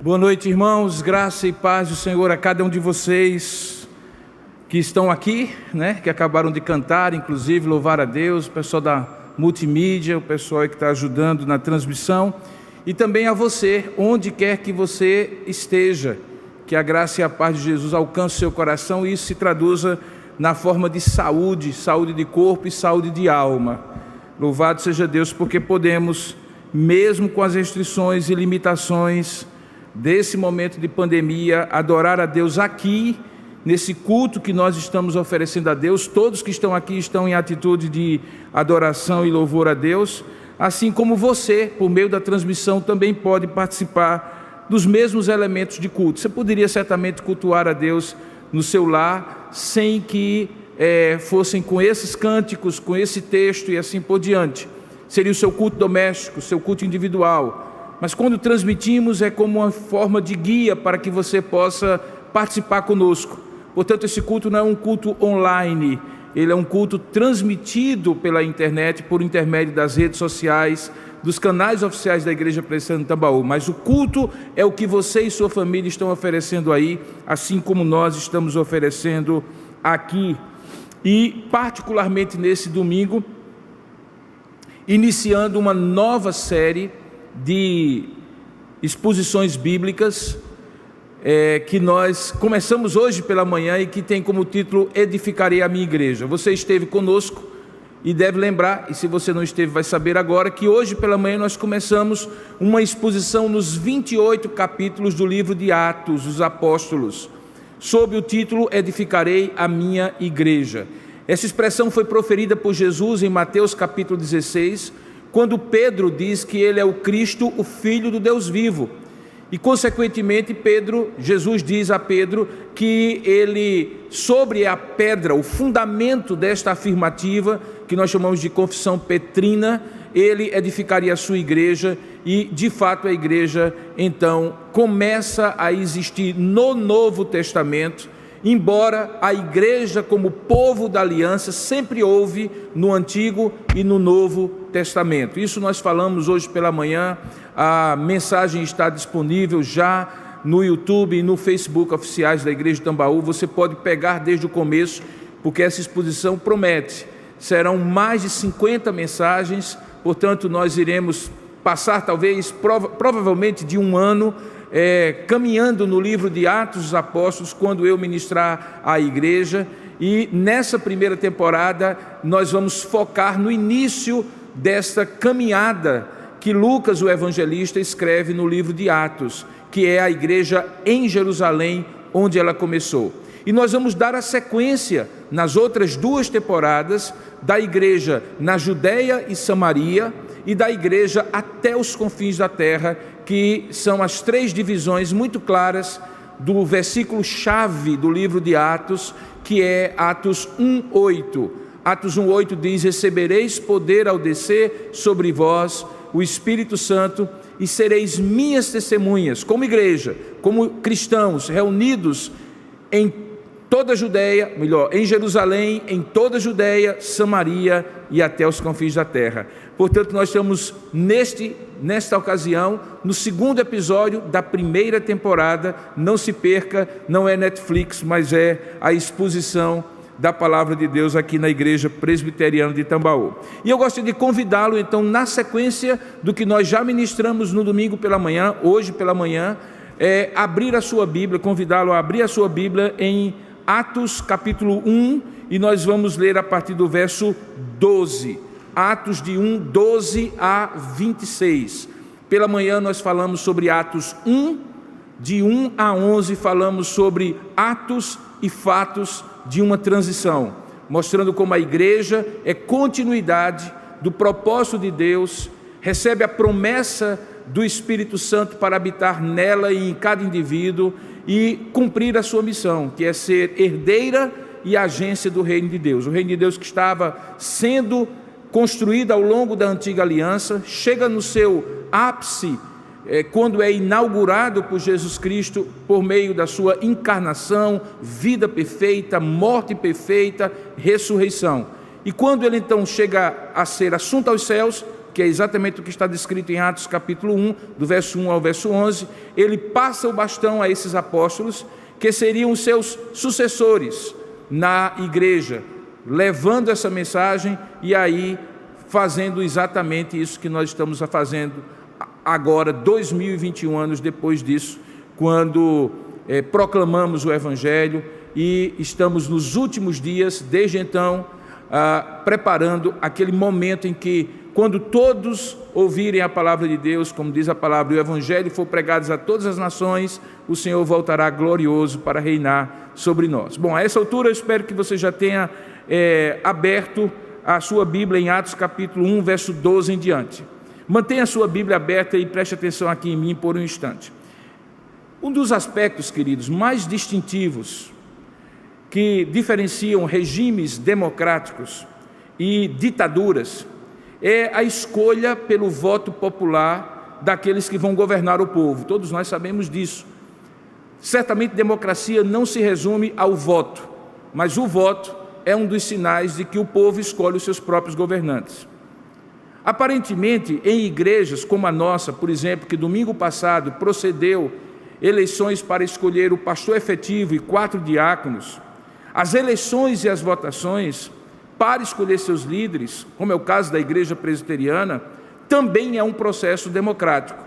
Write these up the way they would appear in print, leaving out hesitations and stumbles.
Boa noite, irmãos, graça e paz do Senhor a cada um de vocês que estão aqui, que acabaram de cantar, inclusive, louvar a Deus, o pessoal da multimídia, o pessoal que está ajudando na transmissão, e também a você, onde quer que você esteja, que a graça e a paz de Jesus alcance o seu coração e isso se traduza na forma de saúde, saúde de corpo e saúde de alma. Louvado seja Deus, porque podemos, mesmo com as restrições e limitações desse momento de pandemia, adorar a Deus aqui, nesse culto que nós estamos oferecendo a Deus. Todos que estão aqui estão em atitude de adoração e louvor a Deus, assim como você, por meio da transmissão, também pode participar dos mesmos elementos de culto. Você poderia certamente cultuar a Deus no seu lar, sem que fossem com esses cânticos, com esse texto e assim por diante. Seria o seu culto doméstico, o seu culto individual. Mas quando transmitimos é como uma forma de guia para que você possa participar conosco. Portanto, esse culto não é um culto online, ele é um culto transmitido pela internet, por intermédio das redes sociais, dos canais oficiais da Igreja Presbiteriana de Tambaú. Mas o culto é o que você e sua família estão oferecendo aí, assim como nós estamos oferecendo aqui. E particularmente nesse domingo, iniciando uma nova série de exposições bíblicas que nós começamos hoje pela manhã e que tem como título Edificarei a Minha Igreja. Você esteve conosco e deve lembrar, e se você não esteve vai saber agora, que hoje pela manhã nós começamos uma exposição nos 28 capítulos do livro de Atos dos Apóstolos, sob o título Edificarei a Minha Igreja. Essa expressão foi proferida por Jesus em Mateus capítulo 16, quando Pedro diz que ele é o Cristo, o Filho do Deus vivo. E consequentemente Jesus diz a Pedro que ele, sobre a pedra, o fundamento desta afirmativa, que nós chamamos de confissão petrina, ele edificaria a sua igreja. E de fato a igreja então começa a existir no Novo Testamento, embora a igreja como povo da aliança sempre houve no Antigo e no Novo Testamento. Isso nós falamos hoje pela manhã, a mensagem está disponível já no YouTube e no Facebook oficiais da Igreja de Tambaú. Você pode pegar desde o começo, porque essa exposição promete. Serão mais de 50 mensagens, portanto nós iremos passar talvez, provavelmente de um ano, caminhando no livro de Atos dos Apóstolos, quando eu ministrar à igreja. E nessa primeira temporada nós vamos focar no início desta caminhada que Lucas, o evangelista, escreve no livro de Atos, que é a igreja em Jerusalém, onde ela começou. E nós vamos dar a sequência nas outras duas temporadas da igreja na Judeia e Samaria e da igreja até os confins da terra, que são as três divisões muito claras do versículo-chave do livro de Atos, que é Atos 1:8. Atos 1:8 diz: recebereis poder ao descer sobre vós o Espírito Santo e sereis minhas testemunhas, como igreja, como cristãos reunidos em toda a Judeia, em Jerusalém, em toda a Judeia, Samaria e até os confins da terra. Portanto, nós estamos nesta ocasião, no segundo episódio da primeira temporada. Não se perca, não é Netflix, mas é a exposição da Palavra de Deus aqui na Igreja Presbiteriana de Tambaú. E eu gosto de convidá-lo, então, na sequência do que nós já ministramos no domingo pela manhã, hoje pela manhã, abrir a sua Bíblia, convidá-lo a abrir a sua Bíblia em Atos capítulo 1, e nós vamos ler a partir do verso 12. Atos de 1, 12 a 26. Pela manhã nós falamos sobre Atos 1, de 1 a 11 falamos sobre atos e fatos de uma transição, mostrando como a igreja é continuidade do propósito de Deus, recebe a promessa do Espírito Santo para habitar nela e em cada indivíduo e cumprir a sua missão, que é ser herdeira e agência do reino de Deus. O reino de Deus que estava sendo construído ao longo da antiga aliança, chega no seu ápice quando é inaugurado por Jesus Cristo por meio da sua encarnação, vida perfeita, morte perfeita, ressurreição. E quando ele então chega a ser assunto aos céus, que é exatamente o que está descrito em Atos capítulo 1, do verso 1 ao verso 11, ele passa o bastão a esses apóstolos, que seriam os seus sucessores na igreja, levando essa mensagem e aí fazendo exatamente isso que nós estamos fazendo agora, 2021 anos depois disso, quando proclamamos o Evangelho e estamos nos últimos dias, desde então, preparando aquele momento em que, quando todos ouvirem a palavra de Deus, como diz a palavra, e o Evangelho for pregado a todas as nações, o Senhor voltará glorioso para reinar sobre nós. Bom, a essa altura eu espero que você já tenha aberto a sua Bíblia em Atos capítulo 1, verso 12 em diante. Mantenha a sua Bíblia aberta e preste atenção aqui em mim por um instante. Um dos aspectos, queridos, mais distintivos que diferenciam regimes democráticos e ditaduras é a escolha pelo voto popular daqueles que vão governar o povo. Todos nós sabemos disso. Certamente democracia não se resume ao voto, mas o voto é um dos sinais de que o povo escolhe os seus próprios governantes. Aparentemente, em igrejas como a nossa, por exemplo, que domingo passado procedeu eleições para escolher o pastor efetivo e 4 diáconos, as eleições e as votações para escolher seus líderes, como é o caso da igreja presbiteriana, também é um processo democrático.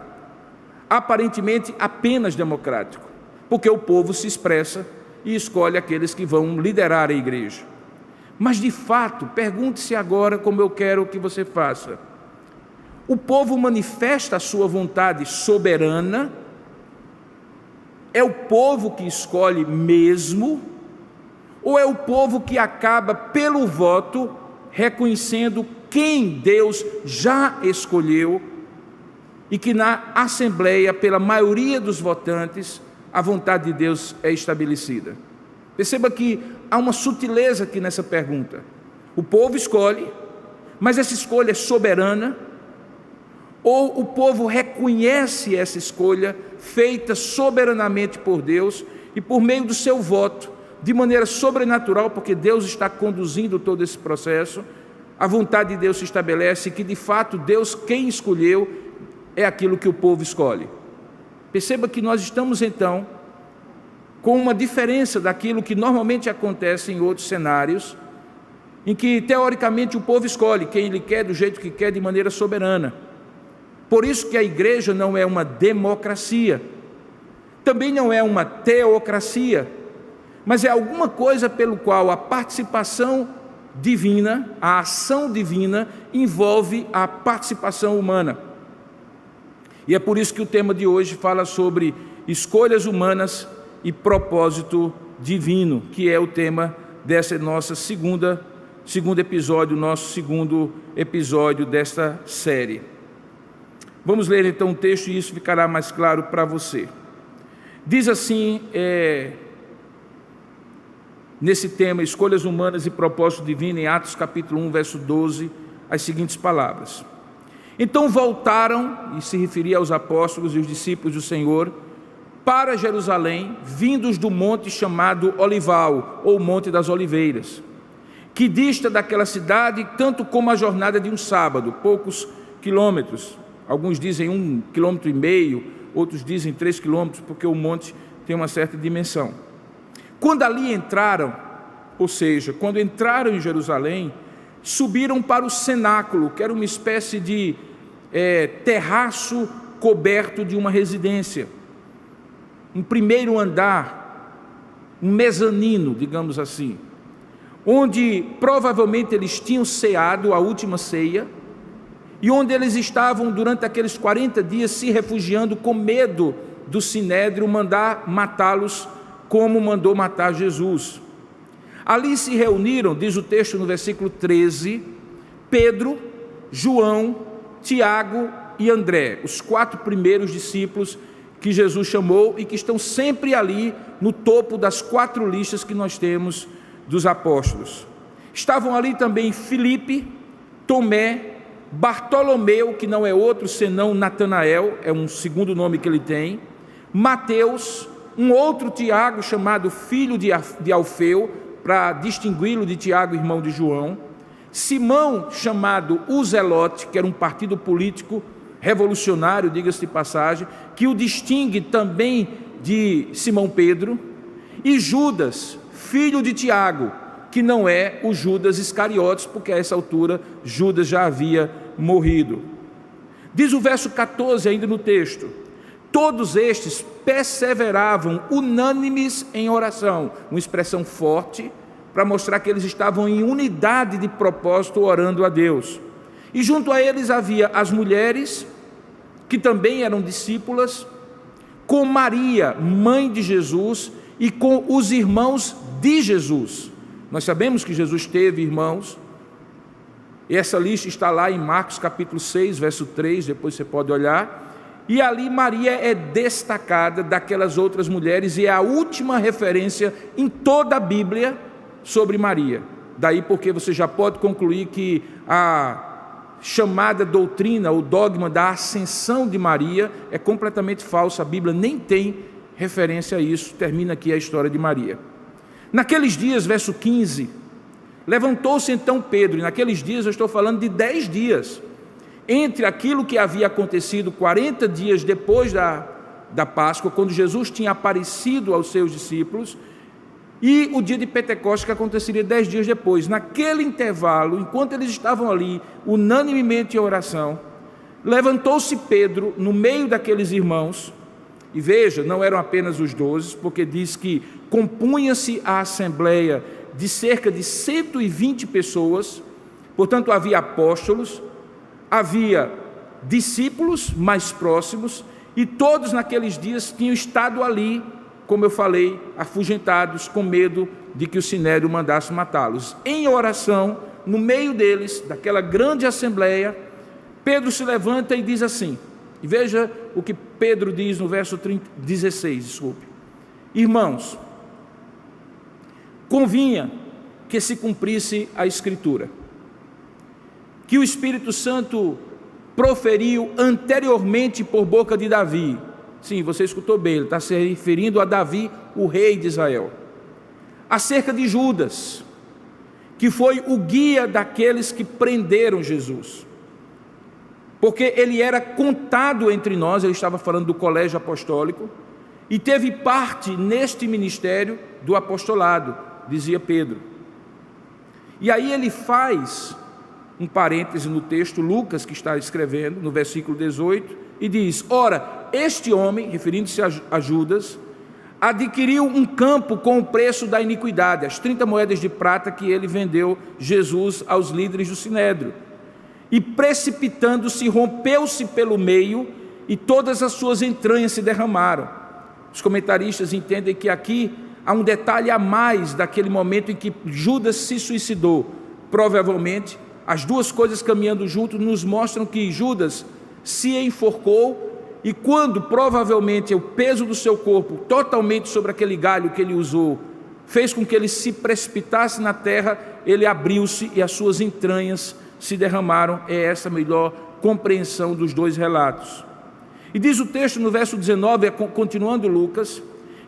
Aparentemente apenas democrático, porque o povo se expressa e escolhe aqueles que vão liderar a igreja. Mas de fato, pergunte-se agora como eu quero que você faça. O povo manifesta a sua vontade soberana? É o povo que escolhe mesmo? Ou é o povo que acaba, pelo voto, reconhecendo quem Deus já escolheu e que na Assembleia, pela maioria dos votantes, a vontade de Deus é estabelecida? Perceba que há uma sutileza aqui nessa pergunta. O povo escolhe, mas essa escolha é soberana? Ou o povo reconhece essa escolha feita soberanamente por Deus e por meio do seu voto, de maneira sobrenatural, porque Deus está conduzindo todo esse processo, a vontade de Deus se estabelece, que de fato Deus, quem escolheu, é aquilo que o povo escolhe. Perceba que nós estamos então com uma diferença daquilo que normalmente acontece em outros cenários, em que teoricamente o povo escolhe quem ele quer, do jeito que quer, de maneira soberana. Por isso que a igreja não é uma democracia, também não é uma teocracia, mas é alguma coisa pelo qual a participação divina, a ação divina, envolve a participação humana. E é por isso que o tema de hoje fala sobre escolhas humanas e propósito divino, que é o tema dessa nossa segundo episódio, nosso segundo episódio desta série. Vamos ler então o texto e isso ficará mais claro para você. Diz assim, nesse tema, escolhas humanas e propósito divino, em Atos capítulo 1, verso 12, as seguintes palavras. Então voltaram, e se referia aos apóstolos e os discípulos do Senhor, para Jerusalém, vindos do monte chamado Olival, ou Monte das Oliveiras, que dista daquela cidade tanto como a jornada de um sábado, poucos quilômetros. Alguns dizem 1,5 km, outros dizem 3 quilômetros, porque o monte tem uma certa dimensão. Quando ali entraram, ou seja, quando entraram em Jerusalém, subiram para o cenáculo, que era uma espécie de terraço coberto de uma residência. Um primeiro andar, um mezanino, digamos assim, onde provavelmente eles tinham ceado a última ceia, e onde eles estavam durante aqueles 40 dias se refugiando com medo do Sinédrio mandar matá-los como mandou matar Jesus. Ali se reuniram, diz o texto no versículo 13, Pedro, João, Tiago e André, os 4 primeiros discípulos que Jesus chamou e que estão sempre ali no topo das 4 listas que nós temos dos apóstolos. Estavam ali também Filipe, Tomé, Bartolomeu, que não é outro senão Natanael, é um segundo nome que ele tem, Mateus, um outro Tiago chamado filho de Alfeu, para distingui-lo de Tiago, irmão de João, Simão, chamado o Zelote, que era um partido político revolucionário, diga-se de passagem, que o distingue também de Simão Pedro, e Judas, filho de Tiago, que não é o Judas Iscariotes, porque a essa altura Judas já havia morrido. Diz o verso 14 ainda no texto: todos estes perseveravam unânimes em oração, uma expressão forte para mostrar que eles estavam em unidade de propósito orando a Deus. E junto a eles havia as mulheres, que também eram discípulas, com Maria, mãe de Jesus, e com os irmãos de Jesus. Nós sabemos que Jesus teve irmãos, e essa lista está lá em Marcos capítulo 6, verso 3, depois você pode olhar, e ali Maria é destacada daquelas outras mulheres, e é a última referência em toda a Bíblia sobre Maria. Daí porque você já pode concluir que a chamada doutrina, o dogma da ascensão de Maria é completamente falsa, a Bíblia nem tem referência a isso. Termina aqui a história de Maria. Naqueles dias, verso 15, levantou-se então Pedro, e naqueles dias eu estou falando de 10 dias, entre aquilo que havia acontecido 40 dias depois da Páscoa, quando Jesus tinha aparecido aos seus discípulos, e o dia de Pentecostes, que aconteceria 10 dias depois. Naquele intervalo, enquanto eles estavam ali, unanimemente em oração, levantou-se Pedro no meio daqueles irmãos, e veja, não eram apenas os 12, porque diz que compunha-se a assembleia de cerca de 120 pessoas, portanto havia apóstolos, havia discípulos mais próximos, e todos naqueles dias tinham estado ali, como eu falei, afugentados, com medo de que o sinédrio mandasse matá-los. Em oração, no meio deles, daquela grande assembleia, Pedro se levanta e diz assim, e veja o que Pedro diz no verso 16, irmãos, convinha que se cumprisse a Escritura, que o Espírito Santo proferiu anteriormente por boca de Davi. Sim, você escutou bem, ele está se referindo a Davi, o rei de Israel, acerca de Judas, que foi o guia daqueles que prenderam Jesus, porque ele era contado entre nós, ele estava falando do colégio apostólico, e teve parte neste ministério do apostolado, dizia Pedro. E aí ele faz um parêntese no texto, Lucas, que está escrevendo, no versículo 18, e diz, ora, este homem, referindo-se a Judas, adquiriu um campo com o preço da iniquidade, as 30 moedas de prata que ele vendeu Jesus aos líderes do sinédrio, e precipitando-se, rompeu-se pelo meio, e todas as suas entranhas se derramaram. Os comentaristas entendem que aqui há um detalhe a mais daquele momento em que Judas se suicidou. Provavelmente, as duas coisas caminhando junto nos mostram que Judas se enforcou, e quando provavelmente o peso do seu corpo, totalmente sobre aquele galho que ele usou, fez com que ele se precipitasse na terra, ele abriu-se e as suas entranhas se derramaram. É essa a melhor compreensão dos dois relatos. E diz o texto no verso 19, continuando Lucas,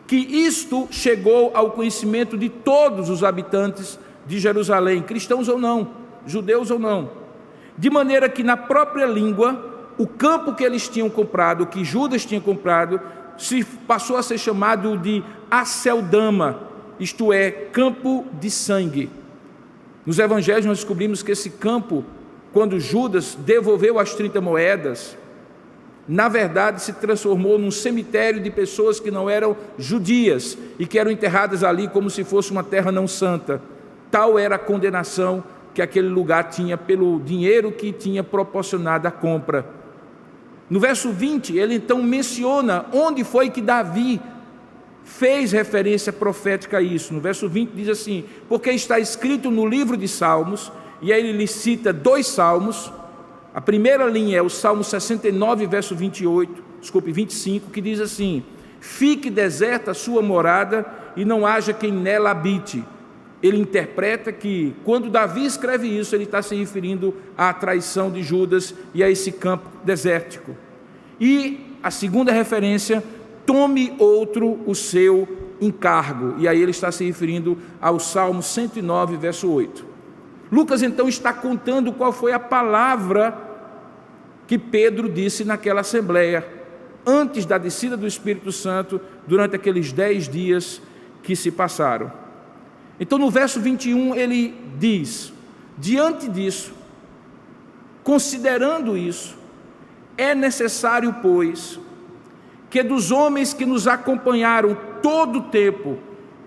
que isto chegou ao conhecimento de todos os habitantes de Jerusalém, cristãos ou não, judeus ou não, de maneira que na própria língua, o campo que eles tinham comprado, que Judas tinha comprado, passou a ser chamado de Aceldama, isto é, campo de sangue. Nos evangelhos nós descobrimos que esse campo, quando Judas devolveu as 30 moedas, na verdade se transformou num cemitério de pessoas que não eram judias e que eram enterradas ali como se fosse uma terra não santa. Tal era a condenação que aquele lugar tinha pelo dinheiro que tinha proporcionado a compra. No verso 20, ele então menciona onde foi que Davi fez referência profética a isso. No verso 20 diz assim, porque está escrito no livro de Salmos, e aí ele cita 2 salmos. A primeira linha é o Salmo 69, verso 25, que diz assim, fique deserta a sua morada e não haja quem nela habite. Ele interpreta que quando Davi escreve isso, ele está se referindo à traição de Judas e a esse campo desértico. E a segunda referência, tome outro o seu encargo. E aí ele está se referindo ao Salmo 109, verso 8. Lucas então está contando qual foi a palavra que Pedro disse naquela assembleia, antes da descida do Espírito Santo, durante aqueles 10 dias que se passaram. Então no verso 21 ele diz: diante disso, considerando isso, é necessário, pois, que dos homens que nos acompanharam todo o tempo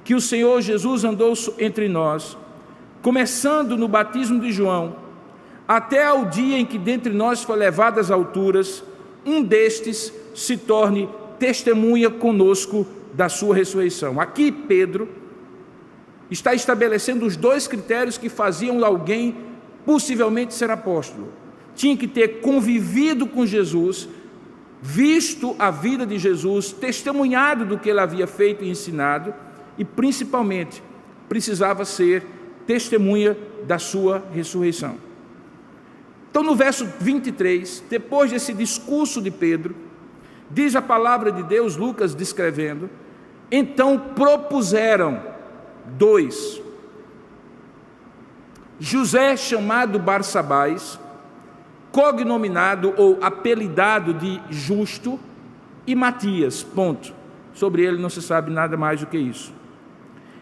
que o Senhor Jesus andou entre nós, começando no batismo de João, até ao dia em que dentre nós foi levado às alturas, um destes se torne testemunha conosco da sua ressurreição. Aqui Pedro está estabelecendo os 2 critérios que faziam alguém possivelmente ser apóstolo. Tinha que ter convivido com Jesus, visto a vida de Jesus, testemunhado do que ele havia feito e ensinado, e principalmente precisava ser testemunha da sua ressurreição. Então no verso 23, depois desse discurso de Pedro, diz a palavra de Deus, Lucas descrevendo: então propuseram 2, José chamado Barsabás, cognominado ou apelidado de Justo, e Matias, ponto. Sobre ele não se sabe nada mais do que isso.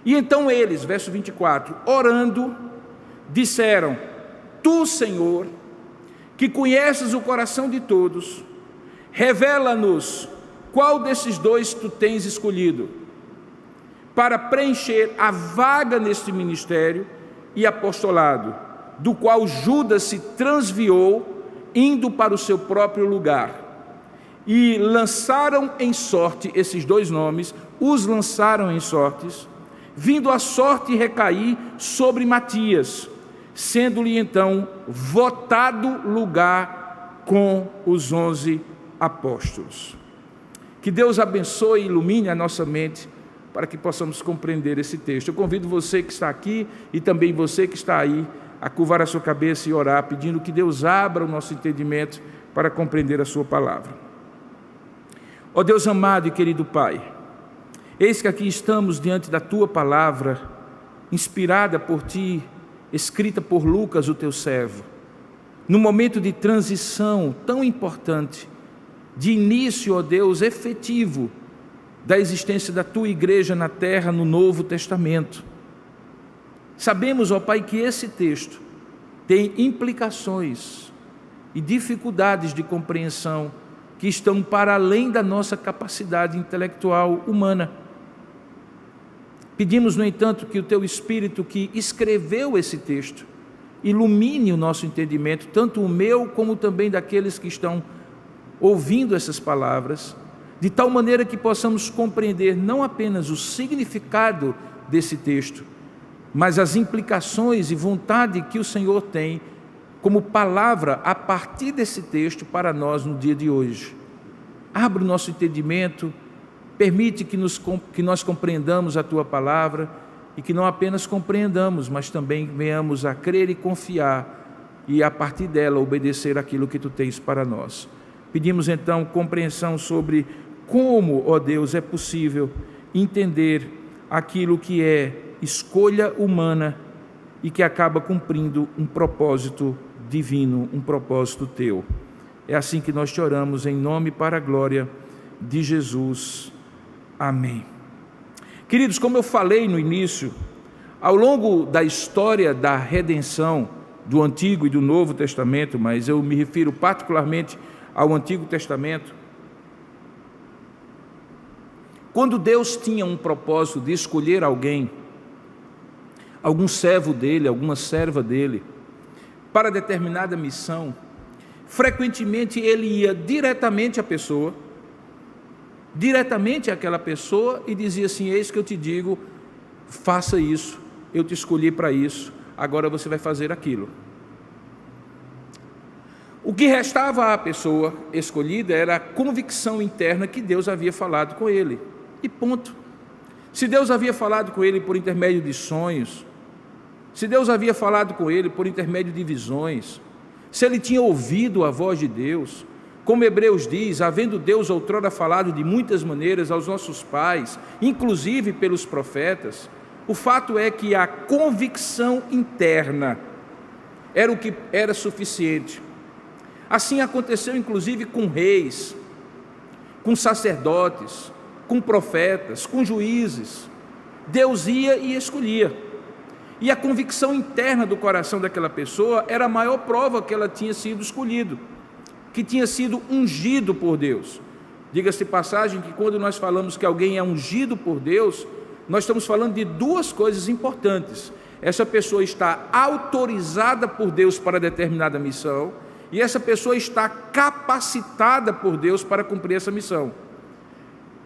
E então eles, verso 24, orando, disseram: tu, Senhor, que conheces o coração de todos, revela-nos qual desses 2 tu tens escolhido, para preencher a vaga neste ministério e apostolado, do qual Judas se transviou, indo para o seu próprio lugar. E lançaram em sorte esses 2 nomes, os lançaram em sortes, vindo a sorte recair sobre Matias, sendo-lhe então votado lugar com os 11 apóstolos. Que Deus abençoe e ilumine a nossa mente para que possamos compreender esse texto. Eu convido você que está aqui e também você que está aí a curvar a sua cabeça e orar, pedindo que Deus abra o nosso entendimento para compreender a sua palavra. Ó Deus amado e querido Pai, eis que aqui estamos diante da tua palavra, inspirada por ti, escrita por Lucas, o teu servo, num momento de transição tão importante, de início, ó Deus, efetivo da existência da tua igreja na terra no Novo Testamento. Sabemos, ó Pai, que esse texto tem implicações e dificuldades de compreensão que estão para além da nossa capacidade intelectual humana. Pedimos, no entanto, que o teu Espírito que escreveu esse texto ilumine o nosso entendimento, tanto o meu como também daqueles que estão ouvindo essas palavras, de tal maneira que possamos compreender não apenas o significado desse texto, mas as implicações e vontade que o Senhor tem como palavra a partir desse texto para nós no dia de hoje. Abra o nosso entendimento, permite que nós compreendamos a tua palavra e que não apenas compreendamos, mas também venhamos a crer e confiar e a partir dela obedecer aquilo que tu tens para nós. Pedimos então compreensão sobre como, ó Deus, é possível entender aquilo que é escolha humana e que acaba cumprindo um propósito divino, um propósito teu. É assim que nós te oramos, em nome e para a glória de Jesus. Amém. Queridos, como eu falei no início, ao longo da história da redenção do Antigo e do Novo Testamento, mas eu me refiro particularmente ao Antigo Testamento, quando Deus tinha um propósito de escolher alguém, algum servo dele, alguma serva dele, para determinada missão, frequentemente ele ia diretamente à pessoa, diretamente àquela pessoa e dizia assim: eis que eu te digo, faça isso, eu te escolhi para isso, agora você vai fazer aquilo. O que restava à pessoa escolhida era a convicção interna que Deus havia falado com ele, e ponto. Se Deus havia falado com ele por intermédio de sonhos, se Deus havia falado com ele por intermédio de visões, se ele tinha ouvido a voz de Deus, como Hebreus diz, havendo Deus outrora falado de muitas maneiras aos nossos pais, inclusive pelos profetas, o fato é que a convicção interna era o que era suficiente. Assim aconteceu inclusive com reis, com sacerdotes, com profetas, com juízes. Deus ia e escolhia. E a convicção interna do coração daquela pessoa era a maior prova que ela tinha sido escolhido, que tinha sido ungido por Deus. Diga-se de passagem que quando nós falamos que alguém é ungido por Deus, nós estamos falando de duas coisas importantes. Essa pessoa está autorizada por Deus para determinada missão, e essa pessoa está capacitada por Deus para cumprir essa missão.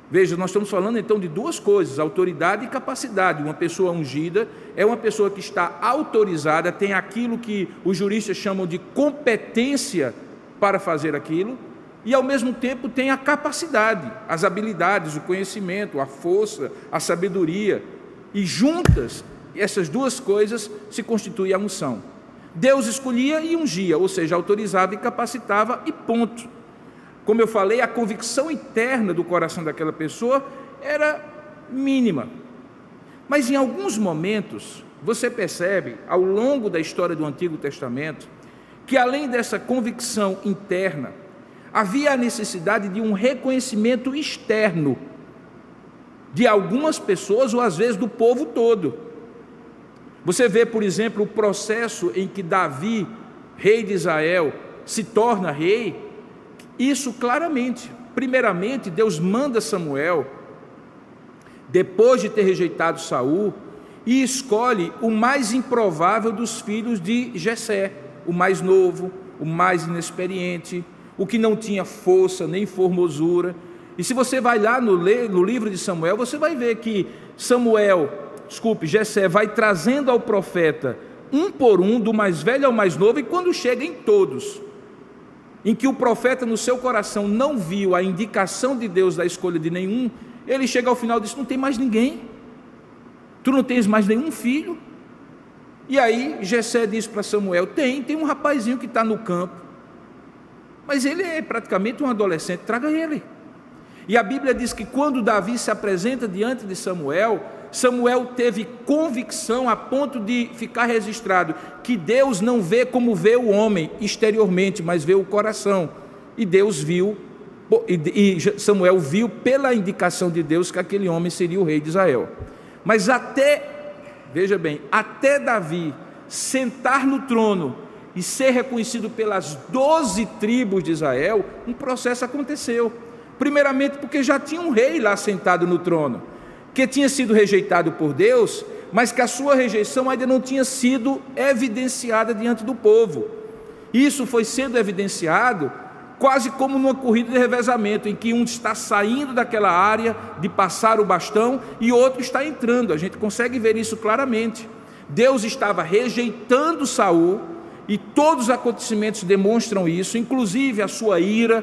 Veja, nós estamos falando então de duas coisas, autoridade e capacidade. Uma pessoa ungida é uma pessoa que está autorizada, tem aquilo que os juristas chamam de competência para fazer aquilo, e ao mesmo tempo tem a capacidade, as habilidades, o conhecimento, a força, a sabedoria, e juntas, essas duas coisas se constituem a unção. Deus escolhia e ungia, ou seja, autorizava e capacitava, e ponto. Como eu falei, a convicção interna do coração daquela pessoa era mínima. Mas em alguns momentos, você percebe, ao longo da história do Antigo Testamento, que além dessa convicção interna, havia a necessidade de um reconhecimento externo de algumas pessoas, ou às vezes do povo todo. Você vê, por exemplo, o processo em que Davi, rei de Israel, se torna rei, isso claramente. Primeiramente, Deus manda Samuel, depois de ter rejeitado Saul, e escolhe o mais improvável dos filhos de Jessé, o mais novo, o mais inexperiente, o que não tinha força nem formosura. E se você vai lá no livro de Samuel, você vai ver que Jessé vai trazendo ao profeta um por um, do mais velho ao mais novo, e quando chega em todos, em que o profeta no seu coração não viu a indicação de Deus da escolha de nenhum, ele chega ao final e diz: não tem mais ninguém, tu não tens mais nenhum filho. E aí Jessé diz para Samuel: tem um rapazinho que está no campo, mas ele é praticamente um adolescente, traga ele. E a Bíblia diz que quando Davi se apresenta diante de Samuel, Samuel teve convicção a ponto de ficar registrado que Deus não vê como vê o homem exteriormente, mas vê o coração. E Deus viu, e Samuel viu pela indicação de Deus que aquele homem seria o rei de Israel. Mas veja bem, até Davi sentar no trono e ser reconhecido pelas 12 tribos de Israel, um processo aconteceu. Primeiramente porque já tinha um rei lá sentado no trono, que tinha sido rejeitado por Deus, mas que a sua rejeição ainda não tinha sido evidenciada diante do povo. Isso foi sendo evidenciado quase como numa corrida de revezamento, em que um está saindo daquela área de passar o bastão e outro está entrando. A gente consegue ver isso claramente. Deus estava rejeitando Saul, e todos os acontecimentos demonstram isso, inclusive a sua ira,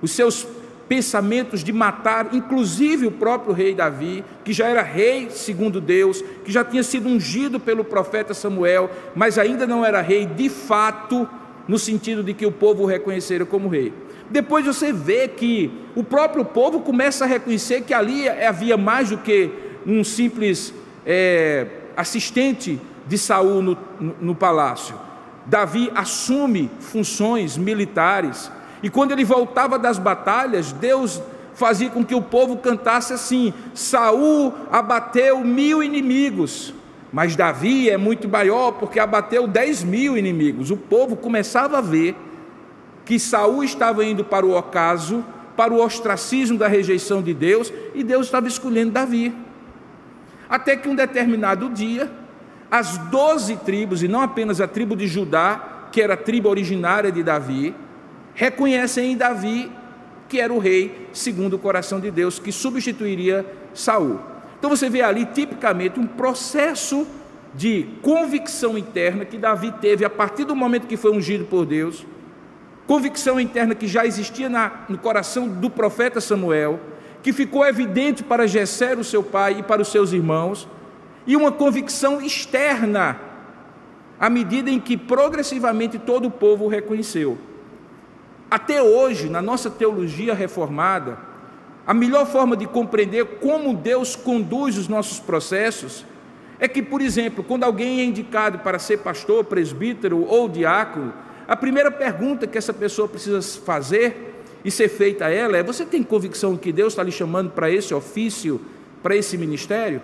os seus pensamentos de matar, inclusive o próprio rei Davi, que já era rei segundo Deus, que já tinha sido ungido pelo profeta Samuel, mas ainda não era rei de fato, no sentido de que o povo o reconhecera como rei. Depois você vê que o próprio povo começa a reconhecer que ali havia mais do que um simples assistente de Saul no palácio. Davi assume funções militares, e quando ele voltava das batalhas, Deus fazia com que o povo cantasse assim: Saul abateu 1000 inimigos, mas Davi é muito maior porque abateu 10.000 inimigos. O povo começava a ver que Saul estava indo para o ocaso, para o ostracismo da rejeição de Deus, e Deus estava escolhendo Davi. Até que um determinado dia, as 12 tribos, e não apenas a tribo de Judá, que era a tribo originária de Davi, reconhecem em Davi que era o rei segundo o coração de Deus, que substituiria Saul. Então você vê ali tipicamente um processo de convicção interna que Davi teve a partir do momento que foi ungido por Deus, convicção interna que já existia no coração do profeta Samuel, que ficou evidente para Jessé, o seu pai, e para os seus irmãos, e uma convicção externa, à medida em que progressivamente todo o povo o reconheceu. Até hoje, na nossa teologia reformada, a melhor forma de compreender como Deus conduz os nossos processos é que, por exemplo, quando alguém é indicado para ser pastor, presbítero ou diácono, a primeira pergunta que essa pessoa precisa fazer e ser feita a ela é: você tem convicção que Deus está lhe chamando para esse ofício, para esse ministério?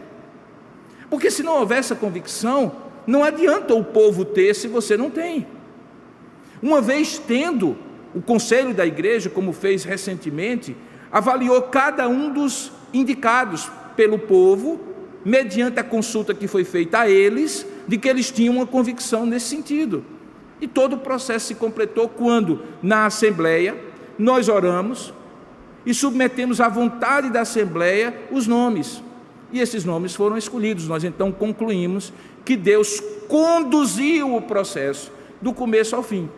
Porque se não houver essa convicção, não adianta o povo ter se você não tem. Uma vez tendo, o conselho da igreja, como fez recentemente, avaliou cada um dos indicados pelo povo, mediante a consulta que foi feita a eles, de que eles tinham uma convicção nesse sentido. E todo o processo se completou quando, na Assembleia, nós oramos e submetemos à vontade da Assembleia os nomes. E esses nomes foram escolhidos. Nós então concluímos que Deus conduziu o processo do começo ao fim.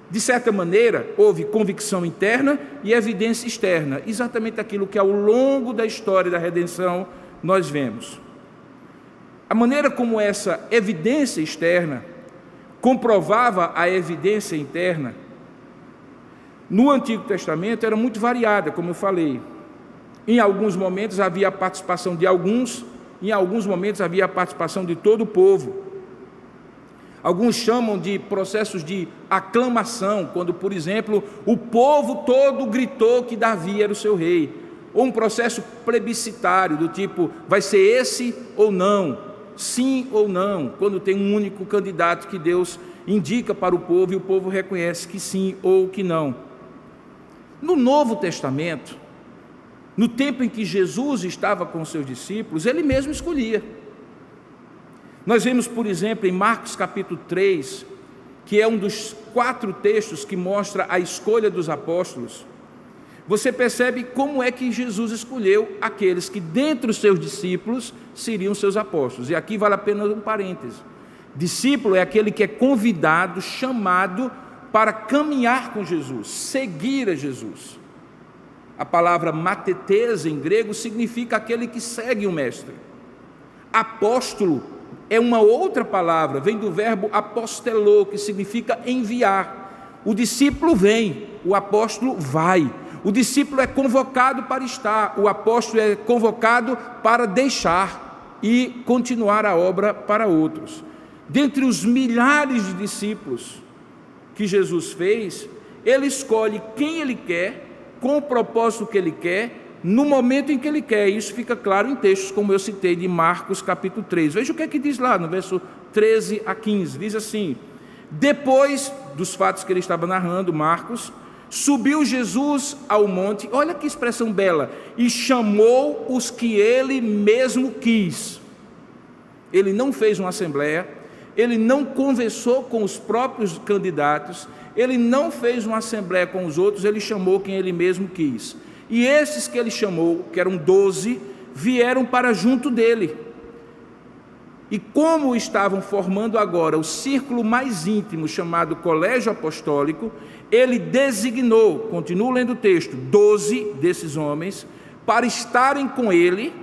De certa maneira, houve convicção interna e evidência externa, exatamente aquilo que ao longo da história da redenção nós vemos. A maneira como essa evidência externa comprovava a evidência interna, no Antigo Testamento era muito variada, como eu falei. Em alguns momentos havia a participação de alguns, em alguns momentos havia a participação de todo o povo. Alguns chamam de processos de aclamação, quando, por exemplo, o povo todo gritou que Davi era o seu rei. Ou um processo plebiscitário, do tipo, vai ser esse ou não, sim ou não, quando tem um único candidato que Deus indica para o povo e o povo reconhece que sim ou que não. No Novo Testamento, no tempo em que Jesus estava com os seus discípulos, ele mesmo escolhia. Nós vemos, por exemplo, em Marcos capítulo 3, que é um dos 4 textos que mostra a escolha dos apóstolos. Você percebe como é que Jesus escolheu aqueles que, dentre os seus discípulos, seriam seus apóstolos. E aqui vale a pena um parêntese. Discípulo é aquele que é convidado, chamado para caminhar com Jesus, seguir a Jesus. A palavra matetes em grego significa aquele que segue o mestre. Apóstolo é uma outra palavra, vem do verbo apostelô, que significa enviar. O discípulo vem, o apóstolo vai. O discípulo é convocado para estar, o apóstolo é convocado para deixar e continuar a obra para outros. Dentre os milhares de discípulos que Jesus fez, ele escolhe quem ele quer, com o propósito que ele quer, no momento em que ele quer. Isso fica claro em textos como eu citei de Marcos capítulo 3. Veja o que é que diz lá no verso 13 a 15. Diz assim: depois dos fatos que ele estava narrando, Marcos, subiu Jesus ao monte, olha que expressão bela, e chamou os que ele mesmo quis. Ele não fez uma assembleia, ele não conversou com os próprios candidatos, ele não fez uma assembleia com os outros, ele chamou quem ele mesmo quis. E esses que ele chamou, que eram 12, vieram para junto dele. E como estavam formando agora o círculo mais íntimo, chamado colégio apostólico, ele designou, continuo lendo o texto, 12 desses homens, para estarem com ele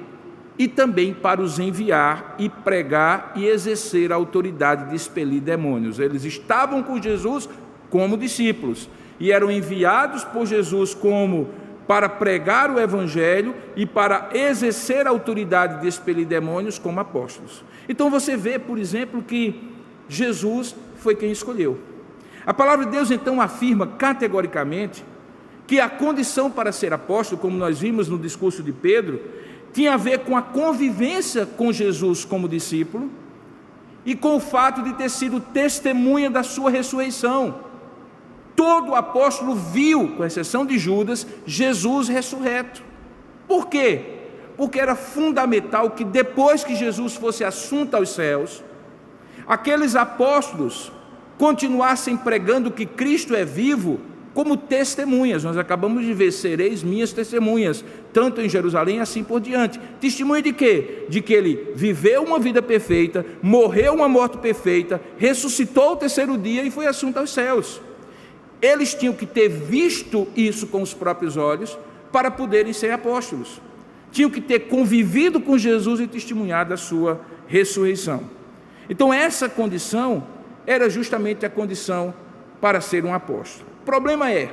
e também para os enviar e pregar e exercer a autoridade de expelir demônios. Eles estavam com Jesus como discípulos e eram enviados por Jesus como para pregar o evangelho e para exercer a autoridade de expelir demônios como apóstolos. Então você vê, por exemplo, que Jesus foi quem escolheu. A palavra de Deus então afirma categoricamente que a condição para ser apóstolo, como nós vimos no discurso de Pedro, tinha a ver com a convivência com Jesus como discípulo e com o fato de ter sido testemunha da sua ressurreição. Todo apóstolo viu, com exceção de Judas, Jesus ressurreto. Por quê? Porque era fundamental que depois que Jesus fosse assunto aos céus, aqueles apóstolos continuassem pregando que Cristo é vivo como testemunhas. Nós acabamos de ver: sereis minhas testemunhas, tanto em Jerusalém assim por diante. Testemunha de quê? De que ele viveu uma vida perfeita, morreu uma morte perfeita, ressuscitou ao terceiro dia e foi assunto aos céus. Eles tinham que ter visto isso com os próprios olhos para poderem ser apóstolos. Tinham que ter convivido com Jesus e testemunhado a sua ressurreição. Então essa condição era justamente a condição para ser um apóstolo. O problema é,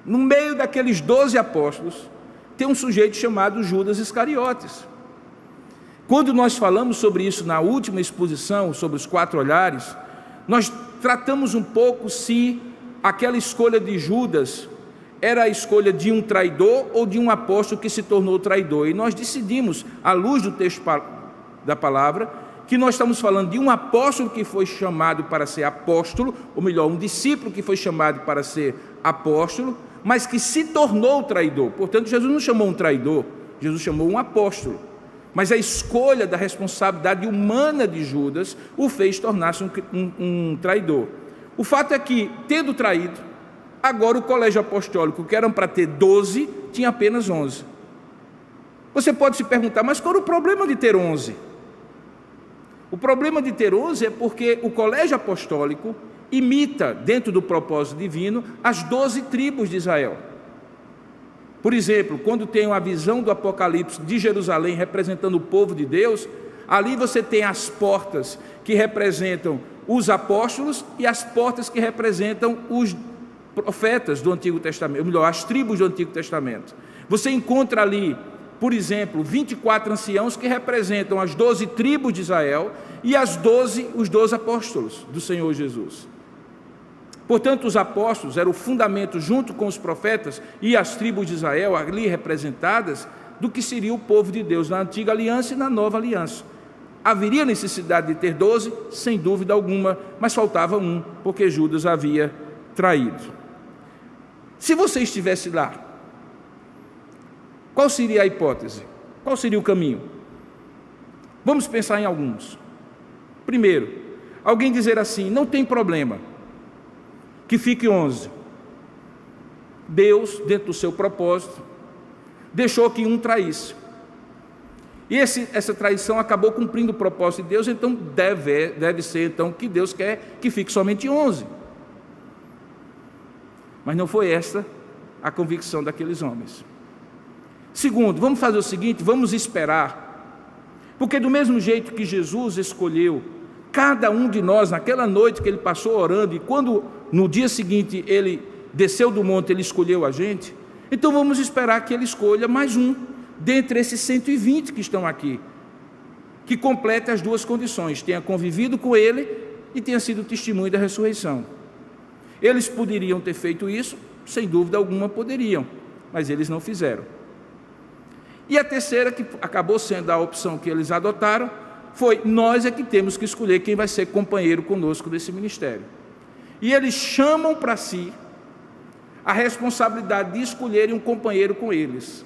no meio daqueles 12 apóstolos, tem um sujeito chamado Judas Iscariotes. Quando nós falamos sobre isso na última exposição, sobre os 4 olhares, nós tratamos um pouco se aquela escolha de Judas era a escolha de um traidor ou de um apóstolo que se tornou traidor. E nós decidimos, à luz do texto da palavra, que nós estamos falando de um apóstolo que foi chamado para ser apóstolo, ou melhor, um discípulo que foi chamado para ser apóstolo, mas que se tornou traidor. Portanto, Jesus não chamou um traidor, Jesus chamou um apóstolo. Mas a escolha da responsabilidade humana de Judas o fez tornar-se um traidor. O fato é que, tendo traído, agora o colégio apostólico, que eram para ter 12, tinha apenas 11. Você pode se perguntar, mas qual era o problema de ter 11? O problema de ter 11 é porque o colégio apostólico imita, dentro do propósito divino, as 12 tribos de Israel. Por exemplo, quando tem a visão do Apocalipse de Jerusalém representando o povo de Deus, ali você tem as portas que representam os apóstolos e as portas que representam os profetas do Antigo Testamento, ou melhor, as tribos do Antigo Testamento. Você encontra ali, por exemplo, 24 anciãos que representam as 12 tribos de Israel e os 12 apóstolos do Senhor Jesus. Portanto, os apóstolos eram o fundamento, junto com os profetas e as tribos de Israel ali representadas, do que seria o povo de Deus na antiga aliança e na nova aliança. Haveria necessidade de ter 12? Sem dúvida alguma, mas faltava um, porque Judas havia traído. Se você estivesse lá, qual seria a hipótese? Qual seria o caminho? Vamos pensar em alguns. Primeiro, alguém dizer assim, não tem problema, que fique 11. Deus, dentro do seu propósito, deixou que um traísse. E essa traição acabou cumprindo o propósito de Deus, então deve ser então, que Deus quer que fique somente 11. Mas não foi esta a convicção daqueles homens. Segundo, vamos fazer o seguinte, vamos esperar, porque do mesmo jeito que Jesus escolheu cada um de nós, naquela noite que ele passou orando, e quando no dia seguinte ele desceu do monte, ele escolheu a gente, então vamos esperar que ele escolha mais um, dentre esses 120 que estão aqui, que complete as duas condições, tenha convivido com ele e tenha sido testemunho da ressurreição. Eles poderiam ter feito isso, sem dúvida alguma poderiam, mas eles não fizeram. E a terceira, que acabou sendo a opção que eles adotaram, foi: nós é que temos que escolher quem vai ser companheiro conosco desse ministério. E eles chamam para si a responsabilidade de escolherem um companheiro com eles.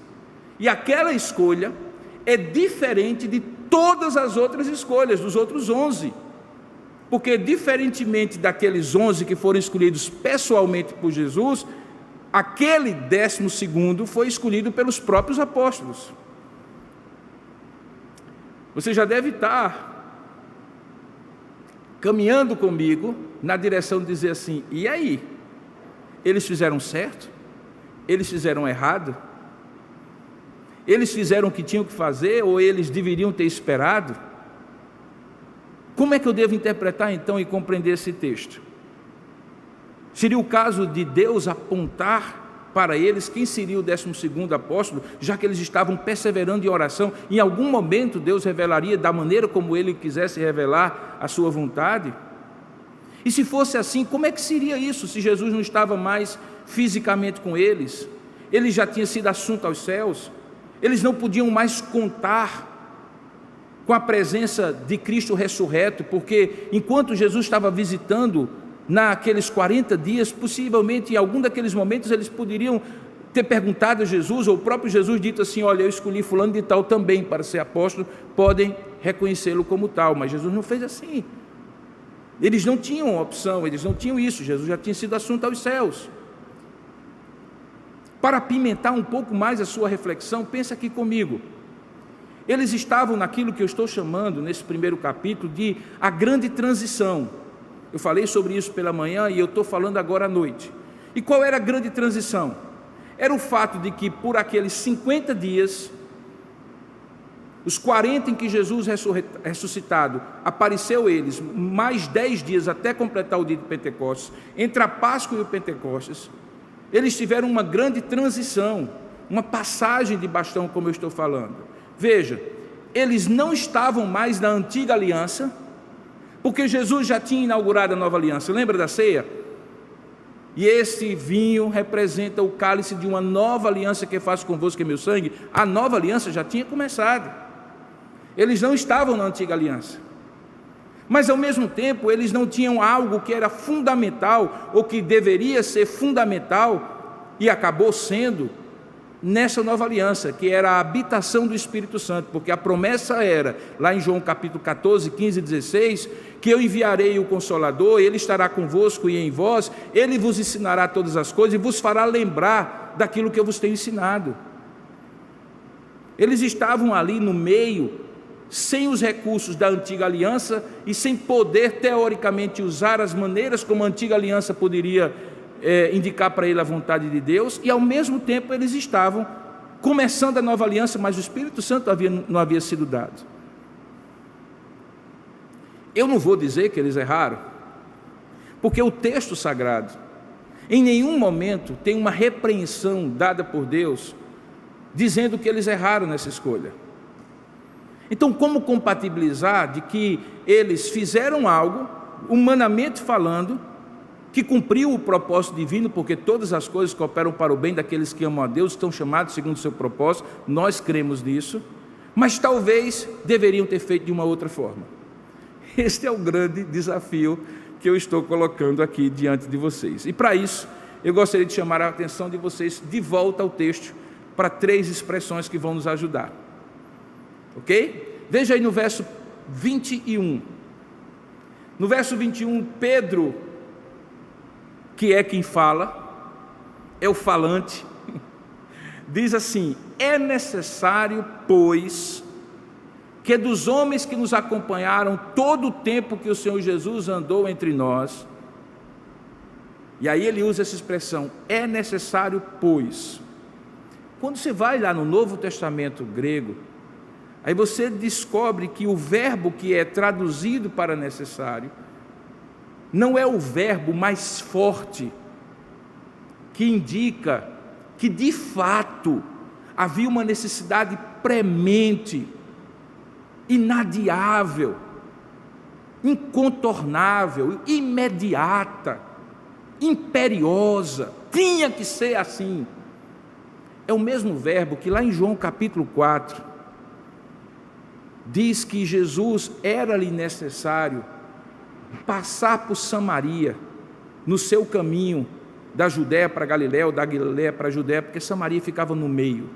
E aquela escolha é diferente de todas as outras escolhas, dos outros 11. Porque, diferentemente daqueles 11 que foram escolhidos pessoalmente por Jesus, aquele 12º foi escolhido pelos próprios apóstolos. Você já deve estar caminhando comigo na direção de dizer assim: e aí? Eles fizeram certo? Eles fizeram errado? Eles fizeram o que tinham que fazer ou eles deveriam ter esperado? Como é que eu devo interpretar então e compreender esse texto? Seria o caso de Deus apontar para eles quem seria o 12º apóstolo, já que eles estavam perseverando em oração? Em algum momento Deus revelaria da maneira como Ele quisesse revelar a sua vontade? E se fosse assim, como é que seria isso, se Jesus não estava mais fisicamente com eles? Ele já tinha sido assunto aos céus, eles não podiam mais contar com a presença de Cristo ressurreto, porque enquanto Jesus estava visitando naqueles 40 dias, possivelmente em algum daqueles momentos eles poderiam ter perguntado a Jesus, ou o próprio Jesus dito assim: olha, eu escolhi fulano de tal também para ser apóstolo, podem reconhecê-lo como tal. Mas Jesus não fez assim. Eles não tinham opção, eles não tinham isso, Jesus já tinha sido assunto aos céus. Para apimentar um pouco mais a sua reflexão, pensa aqui comigo. Eles estavam naquilo que eu estou chamando, nesse primeiro capítulo, de a grande transição. Eu falei sobre isso pela manhã e eu estou falando agora à noite. E qual era a grande transição? Era o fato de que por aqueles 50 dias, os 40 em que Jesus ressuscitado apareceu a eles, mais 10 dias até completar o dia de Pentecostes, entre a Páscoa e o Pentecostes, eles tiveram uma grande transição, uma passagem de bastão, como eu estou falando. Veja, eles não estavam mais na antiga aliança, porque Jesus já tinha inaugurado a nova aliança. Lembra da ceia? E esse vinho representa o cálice de uma nova aliança que faço convosco, que é meu sangue. A nova aliança já tinha começado. Eles não estavam na antiga aliança. Mas ao mesmo tempo, eles não tinham algo que era fundamental, ou que deveria ser fundamental, e acabou sendo, nessa nova aliança, que era a habitação do Espírito Santo, porque a promessa era, lá em João capítulo 14, 15 e 16, que eu enviarei o Consolador, ele estará convosco e em vós, ele vos ensinará todas as coisas e vos fará lembrar daquilo que eu vos tenho ensinado. Eles estavam ali no meio, sem os recursos da antiga aliança e sem poder teoricamente usar as maneiras como a antiga aliança poderia indicar para ele a vontade de Deus, e ao mesmo tempo eles estavam começando a nova aliança, mas o Espírito Santo não havia sido dado. Eu não vou dizer que eles erraram, porque o texto sagrado, em nenhum momento tem uma repreensão dada por Deus, dizendo que eles erraram nessa escolha. Então, como compatibilizar de que eles fizeram algo, humanamente falando, que cumpriu o propósito divino, porque todas as coisas cooperam para o bem daqueles que amam a Deus, estão chamados segundo o seu propósito, nós cremos nisso, mas talvez deveriam ter feito de uma outra forma. Este é o grande desafio que eu estou colocando aqui diante de vocês. E para isso, eu gostaria de chamar a atenção de vocês de volta ao texto, para 3 expressões que vão nos ajudar. Ok? Veja aí no verso 21. No verso 21, Pedro, que é quem fala, é o falante, diz assim: é necessário, pois, que dos homens que nos acompanharam todo o tempo que o Senhor Jesus andou entre nós, e aí ele usa essa expressão, é necessário, pois. Quando você vai lá no Novo Testamento grego, aí você descobre que o verbo que é traduzido para necessário, não é o verbo mais forte, que indica que de fato havia uma necessidade premente, inadiável, incontornável, imediata, imperiosa, tinha que ser assim. É o mesmo verbo que lá em João capítulo 4, diz que Jesus era-lhe necessário passar por Samaria, no seu caminho da Judéia para Galiléia, ou da Galiléia para a Judéia, porque Samaria ficava no meio.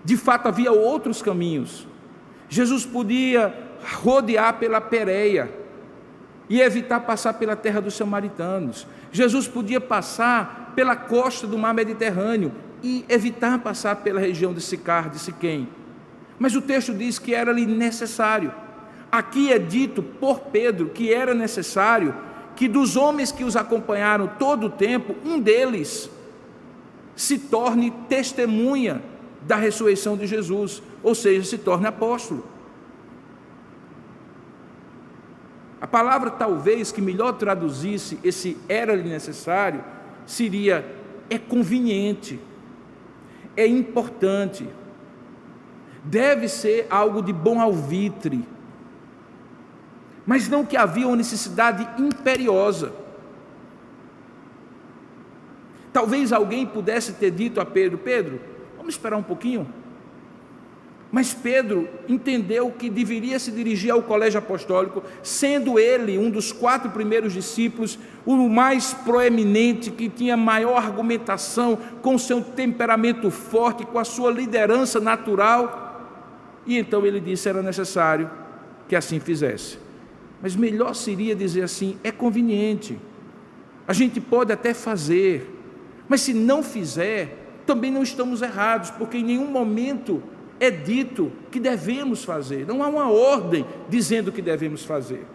De fato havia outros caminhos. Jesus podia rodear pela Pérea e evitar passar pela terra dos samaritanos. Jesus podia passar pela costa do mar Mediterrâneo e evitar passar pela região de Sicar, de Siquém. Mas o texto diz que era-lhe necessário. Aqui é dito por Pedro que era necessário que dos homens que os acompanharam todo o tempo, um deles se torne testemunha da ressurreição de Jesus, ou seja, se torne apóstolo. A palavra talvez que melhor traduzisse esse era-lhe necessário seria: é conveniente, é importante, deve ser algo de bom alvitre, mas não que havia uma necessidade imperiosa. Talvez alguém pudesse ter dito a Pedro: Pedro, vamos esperar um pouquinho. Mas Pedro entendeu que deveria se dirigir ao colégio apostólico, sendo ele um dos 4 primeiros discípulos, o mais proeminente, que tinha maior argumentação, com seu temperamento forte, com a sua liderança natural. E então ele disse: era necessário que assim fizesse. Mas melhor seria dizer assim: é conveniente, a gente pode até fazer, mas se não fizer, também não estamos errados, porque em nenhum momento é dito que devemos fazer, não há uma ordem dizendo que devemos fazer.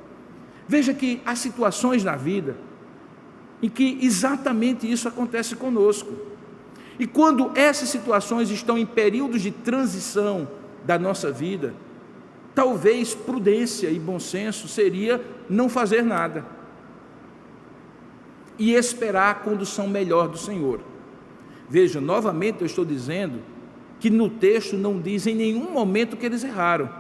Veja que há situações na vida em que exatamente isso acontece conosco, e quando essas situações estão em períodos de transição da nossa vida, talvez prudência e bom senso seria não fazer nada e esperar a condução melhor do Senhor. Veja, novamente eu estou dizendo que no texto não diz em nenhum momento que eles erraram.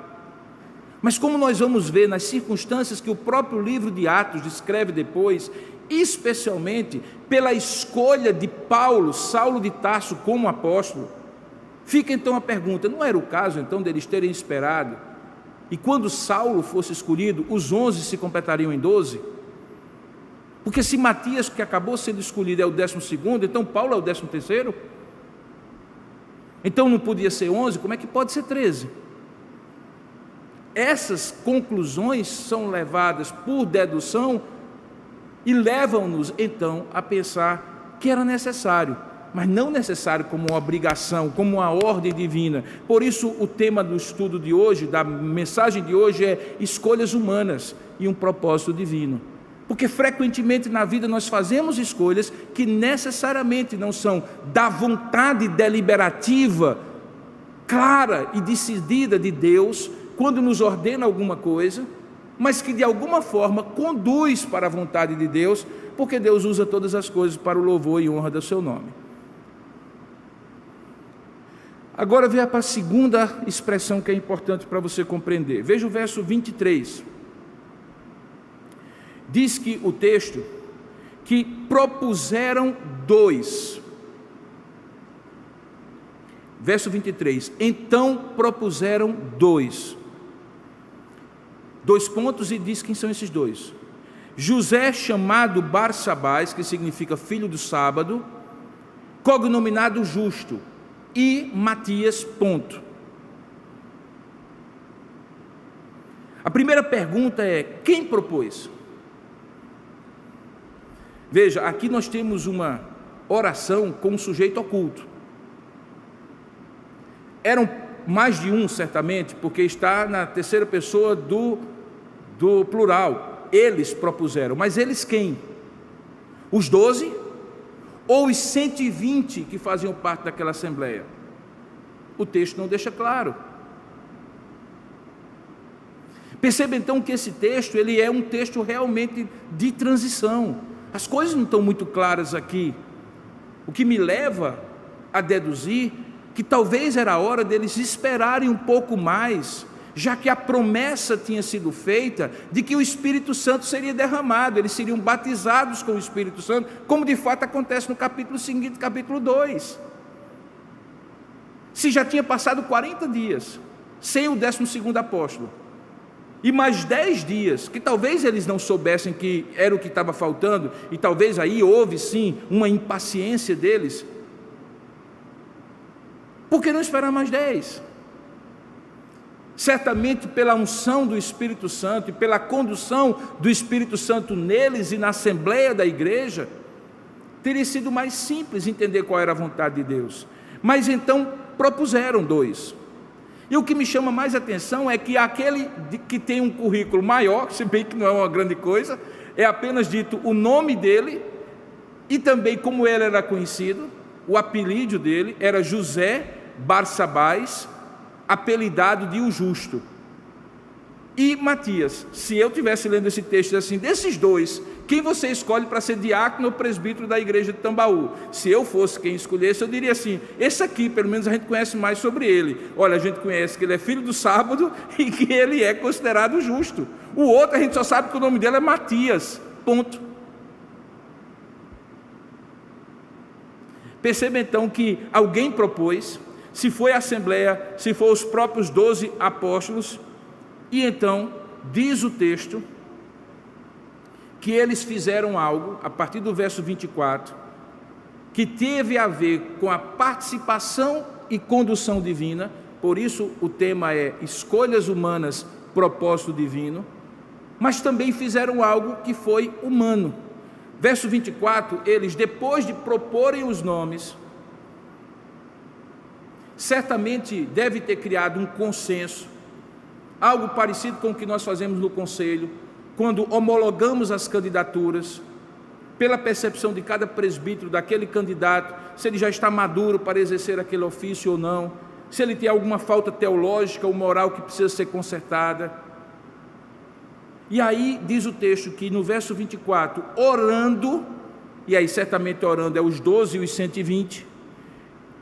Mas como nós vamos ver nas circunstâncias que o próprio livro de Atos descreve depois, especialmente pela escolha de Paulo, Saulo de Tarso como apóstolo, fica então a pergunta, não era o caso então deles terem esperado, e quando Saulo fosse escolhido, os 11 se completariam em 12? Porque se Matias, que acabou sendo escolhido, é o 12º, então Paulo é o 13º? Então não podia ser 11, como é que pode ser 13? Essas conclusões são levadas por dedução e levam-nos então a pensar que era necessário, mas não necessário como uma obrigação, como uma ordem divina. Por isso o tema do estudo de hoje, da mensagem de hoje, é escolhas humanas e um propósito divino. Porque frequentemente na vida nós fazemos escolhas que necessariamente não são da vontade deliberativa, clara e decidida de Deus, quando nos ordena alguma coisa, mas que de alguma forma conduz para a vontade de Deus, porque Deus usa todas as coisas para o louvor e honra do seu nome. Agora veja para a segunda expressão que é importante para você compreender. Veja o verso 23. Diz que o texto que propuseram 2. Verso 23. Então propuseram 2. 2 pontos e diz quem são esses 2. José, chamado Barsabás, que significa filho do sábado, cognominado Justo, e Matias, ponto. A primeira pergunta é: quem propôs? Veja, aqui nós temos uma oração com um sujeito oculto. Eram mais de um, certamente, porque está na terceira pessoa do plural. Eles propuseram, mas eles quem? Os 12 ou os 120 que faziam parte daquela assembleia? O texto não deixa claro. Perceba então que esse texto, ele é um texto realmente de transição. As coisas não estão muito claras aqui, o que me leva a deduzir que talvez era a hora deles esperarem um pouco mais, já que a promessa tinha sido feita de que o Espírito Santo seria derramado, eles seriam batizados com o Espírito Santo, como de fato acontece no capítulo seguinte, capítulo 2. Se já tinha passado 40 dias, sem o 12º apóstolo, e mais 10 dias, que talvez eles não soubessem que era o que estava faltando, e talvez aí houve sim uma impaciência deles. Por que não esperar mais 10? Certamente pela unção do Espírito Santo e pela condução do Espírito Santo neles e na assembleia da igreja, teria sido mais simples entender qual era a vontade de Deus. Mas então propuseram 2. E o que me chama mais atenção é que aquele que tem um currículo maior, se bem que não é uma grande coisa, é apenas dito o nome dele e também como ele era conhecido. O apelido dele era José Barsabás, apelidado de o Justo. E Matias, se eu estivesse lendo esse texto assim, desses 2, quem você escolhe para ser diácono ou presbítero da igreja de Tambaú? Se eu fosse quem escolhesse, eu diria assim: esse aqui, pelo menos a gente conhece mais sobre ele. Olha, a gente conhece que ele é filho do sábado e que ele é considerado justo. O outro, a gente só sabe que o nome dele é Matias, ponto. Perceba então que alguém propôs, se foi a assembleia, se for os próprios 12 apóstolos, e então diz o texto que eles fizeram algo, a partir do verso 24, que teve a ver com a participação e condução divina. Por isso o tema é escolhas humanas, propósito divino, mas também fizeram algo que foi humano. Verso 24, eles, depois de proporem os nomes, certamente deve ter criado um consenso, algo parecido com o que nós fazemos no conselho, quando homologamos as candidaturas, pela percepção de cada presbítero, daquele candidato, se ele já está maduro para exercer aquele ofício ou não, se ele tem alguma falta teológica ou moral que precisa ser consertada. E aí diz o texto que no verso 24, orando, e aí certamente orando é os 12 e os 120,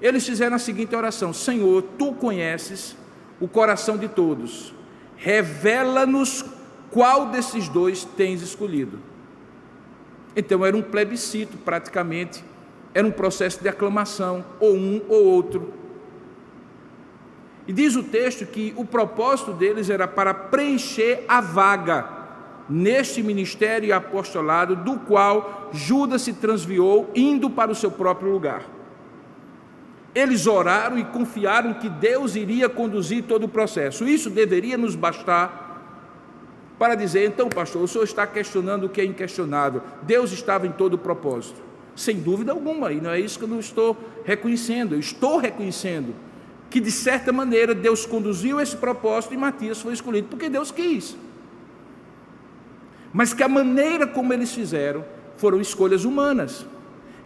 eles fizeram a seguinte oração: Senhor, Tu conheces o coração de todos, revela-nos qual desses dois tens escolhido. Então era um plebiscito praticamente, era um processo de aclamação, ou um ou outro. E diz o texto que o propósito deles era para preencher a vaga neste ministério e apostolado do qual Judas se transviou, indo para o seu próprio lugar. Eles oraram e confiaram que Deus iria conduzir todo o processo. Isso deveria nos bastar para dizer: então, pastor, o senhor está questionando o que é inquestionável. Deus estava em todo o propósito. Sem dúvida alguma, e não é isso que eu não estou reconhecendo. Eu estou reconhecendo que, de certa maneira, Deus conduziu esse propósito e Matias foi escolhido porque Deus quis. Mas que a maneira como eles fizeram foram escolhas humanas,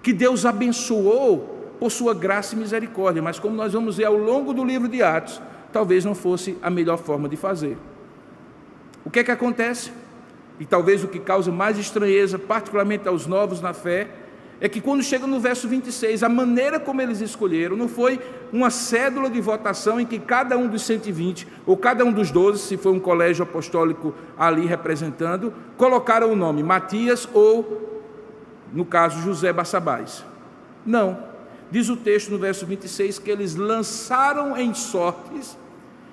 que Deus abençoou por sua graça e misericórdia, mas como nós vamos ver ao longo do livro de Atos, talvez não fosse a melhor forma de fazer. O que é que acontece? E talvez o que causa mais estranheza, particularmente aos novos na fé, é que quando chega no verso 26, a maneira como eles escolheram não foi uma cédula de votação em que cada um dos 120, ou cada um dos 12, se foi um colégio apostólico ali representando, colocaram o nome Matias ou, no caso, José Barsabás. Não. Diz o texto no verso 26 que eles lançaram em sortes,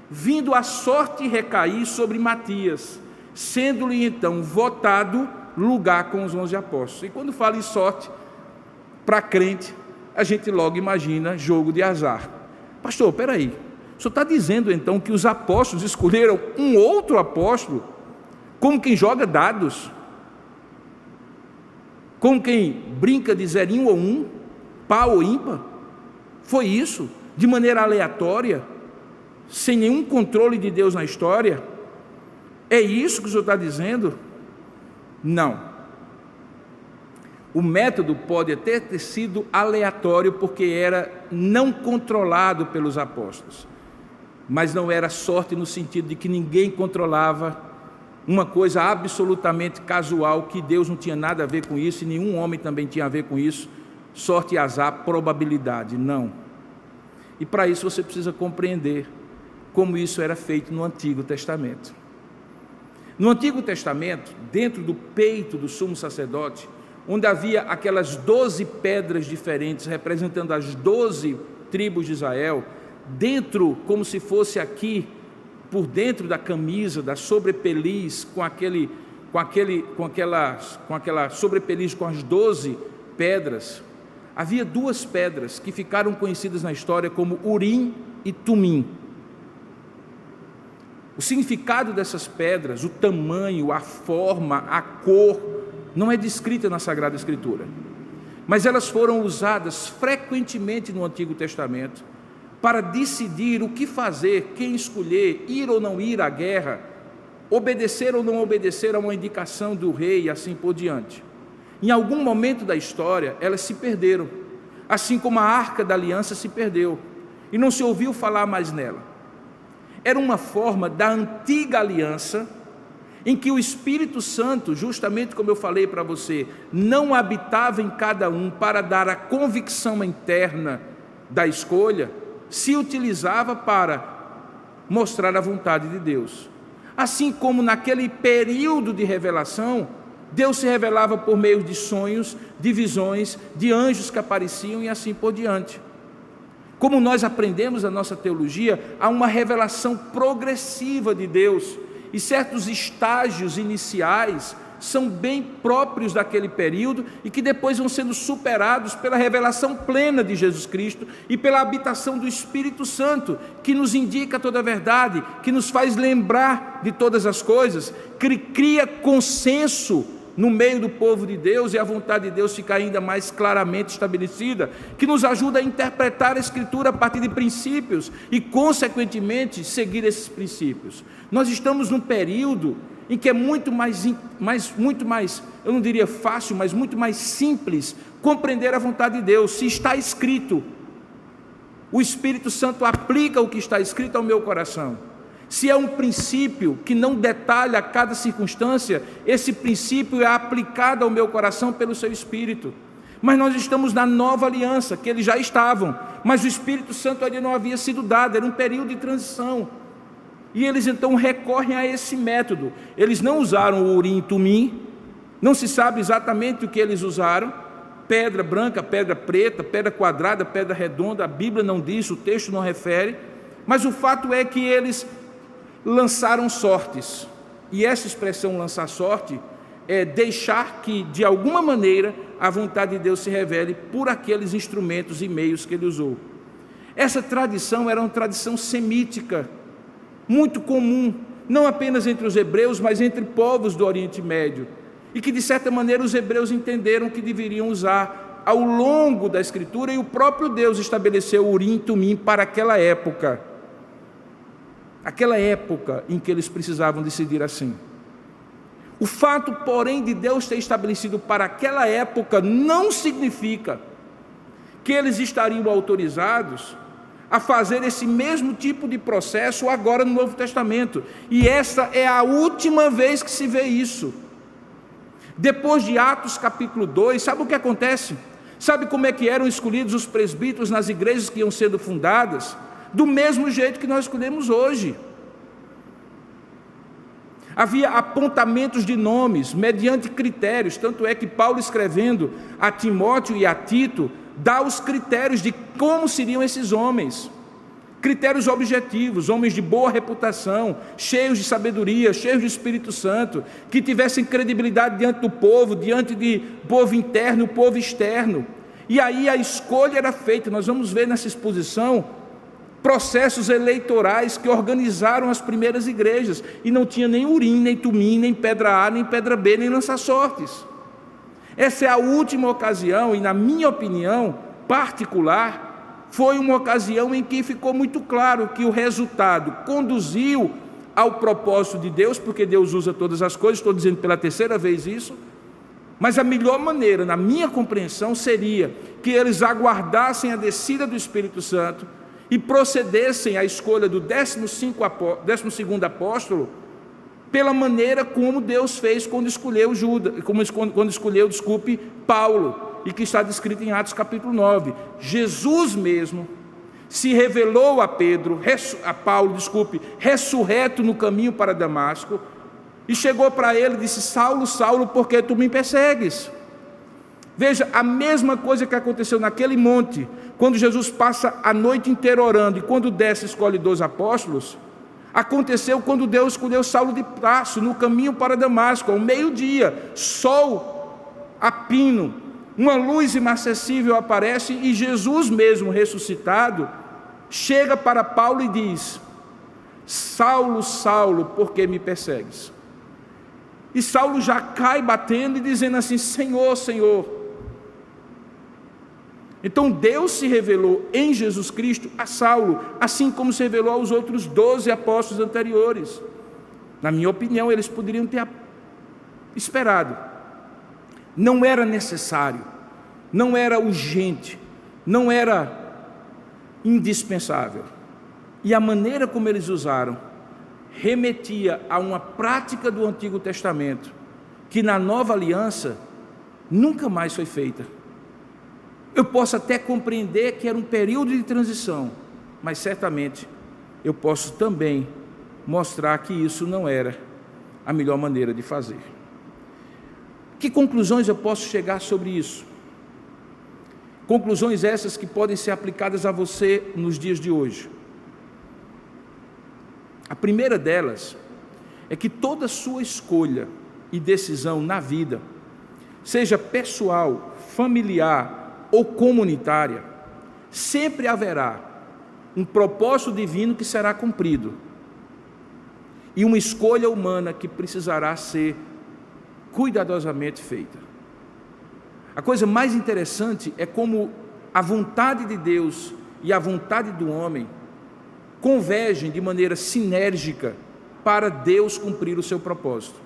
vindo a sorte recair sobre Matias, sendo-lhe então votado lugar com os 11 apóstolos. E quando fala em sorte, para crente, a gente logo imagina jogo de azar. Pastor, peraí, o senhor está dizendo então que os apóstolos escolheram um outro apóstolo, como quem joga dados, como quem brinca de zerinho ou um, pau ou ímpar? Foi isso, de maneira aleatória, sem nenhum controle de Deus na história? É isso que o senhor está dizendo? Não. O método pode até ter sido aleatório, porque era não controlado pelos apóstolos, mas não era sorte no sentido de que ninguém controlava, uma coisa absolutamente casual, que Deus não tinha nada a ver com isso, e nenhum homem também tinha a ver com isso. Sorte e azar, probabilidade, não. E para isso você precisa compreender como isso era feito no Antigo Testamento. No Antigo Testamento, dentro do peito do sumo sacerdote, onde havia aquelas 12 pedras diferentes, representando as 12 tribos de Israel, dentro, como se fosse aqui, por dentro da camisa, da sobrepeliz, com aquela sobrepeliz com as 12 pedras, havia duas pedras que ficaram conhecidas na história como Urim e Tumim. O significado dessas pedras, o tamanho, a forma, a cor, não é descrita na Sagrada Escritura, mas elas foram usadas frequentemente no Antigo Testamento para decidir o que fazer, quem escolher, ir ou não ir à guerra, obedecer ou não obedecer a uma indicação do rei e assim por diante. Em algum momento da história, elas se perderam, assim como a Arca da Aliança se perdeu, e não se ouviu falar mais nela. Era uma forma da antiga aliança, em que o Espírito Santo, justamente como eu falei para você, não habitava em cada um para dar a convicção interna da escolha, se utilizava para mostrar a vontade de Deus. Assim como naquele período de revelação, Deus se revelava por meio de sonhos, de visões, de anjos que apareciam e assim por diante. Como nós aprendemos na nossa teologia, há uma revelação progressiva de Deus, e certos estágios iniciais são bem próprios daquele período e que depois vão sendo superados pela revelação plena de Jesus Cristo e pela habitação do Espírito Santo, que nos indica toda a verdade, que nos faz lembrar de todas as coisas, que cria consenso no meio do povo de Deus, e a vontade de Deus fica ainda mais claramente estabelecida, que nos ajuda a interpretar a Escritura a partir de princípios e, consequentemente, seguir esses princípios. Nós estamos num período em que é muito mais, eu não diria fácil, mas muito mais simples compreender a vontade de Deus. Se está escrito, o Espírito Santo aplica o que está escrito ao meu coração. Se é um princípio que não detalha cada circunstância, esse princípio é aplicado ao meu coração pelo seu Espírito. Mas nós estamos na nova aliança, que eles já estavam, mas o Espírito Santo ainda não havia sido dado, era um período de transição. E eles então recorrem a esse método. Eles não usaram o Urim e Tumim, não se sabe exatamente o que eles usaram, pedra branca, pedra preta, pedra quadrada, pedra redonda, a Bíblia não diz, o texto não refere, mas o fato é que eles lançaram sortes, e essa expressão lançar sorte é deixar que de alguma maneira a vontade de Deus se revele por aqueles instrumentos e meios que ele usou. Essa tradição era uma tradição semítica, muito comum, não apenas entre os hebreus, mas entre povos do Oriente Médio, e que de certa maneira os hebreus entenderam que deveriam usar ao longo da Escritura, e o próprio Deus estabeleceu o Urim e Tumim para aquela época em que eles precisavam decidir assim. O fato, porém, de Deus ter estabelecido para aquela época não significa que eles estariam autorizados a fazer esse mesmo tipo de processo agora no Novo Testamento, e essa é a última vez que se vê isso. Depois de Atos capítulo 2, sabe o que acontece? Sabe como é que eram escolhidos os presbíteros nas igrejas que iam sendo fundadas? Do mesmo jeito que nós escolhemos hoje. Havia apontamentos de nomes, mediante critérios, tanto é que Paulo, escrevendo a Timóteo e a Tito, dá os critérios de como seriam esses homens. Critérios objetivos, homens de boa reputação, cheios de sabedoria, cheios do Espírito Santo, que tivessem credibilidade diante do povo, diante de povo interno e povo externo. E aí a escolha era feita. Nós vamos ver nessa exposição processos eleitorais que organizaram as primeiras igrejas, e não tinha nem Urim, nem Tumim, nem pedra A, nem pedra B, nem lança-sortes. Essa é a última ocasião, e na minha opinião particular, foi uma ocasião em que ficou muito claro que o resultado conduziu ao propósito de Deus, porque Deus usa todas as coisas, estou dizendo pela terceira vez isso, mas a melhor maneira, na minha compreensão, seria que eles aguardassem a descida do Espírito Santo e procedessem à escolha do 12º apóstolo pela maneira como Deus fez quando escolheu Paulo, e que está descrito em Atos capítulo 9. Jesus mesmo se revelou a Paulo, ressurreto no caminho para Damasco, e chegou para ele e disse: Saulo, Saulo, por que tu me persegues? Veja, a mesma coisa que aconteceu naquele monte, quando Jesus passa a noite inteira orando, e quando desce escolhe 12 apóstolos, aconteceu quando Deus escolheu Saulo de Tarso no caminho para Damasco, ao meio-dia, sol a pino, uma luz inacessível aparece, e Jesus mesmo ressuscitado chega para Paulo e diz: Saulo, Saulo, por que me persegues? E Saulo já cai batendo e dizendo assim: Senhor, Senhor. Então Deus se revelou em Jesus Cristo a Saulo, assim como se revelou aos outros 12 apóstolos anteriores. Na minha opinião, eles poderiam ter esperado. Não era necessário, não era urgente, não era indispensável. E a maneira como eles usaram remetia a uma prática do Antigo Testamento que na Nova Aliança nunca mais foi feita. Eu posso até compreender que era um período de transição, mas certamente eu posso também mostrar que isso não era a melhor maneira de fazer. Que conclusões eu posso chegar sobre isso? Conclusões essas que podem ser aplicadas a você nos dias de hoje. A primeira delas é que toda sua escolha e decisão na vida, seja pessoal, familiar ou comunitária, sempre haverá um propósito divino que será cumprido e uma escolha humana que precisará ser cuidadosamente feita. A coisa mais interessante é como a vontade de Deus e a vontade do homem convergem de maneira sinérgica para Deus cumprir o seu propósito.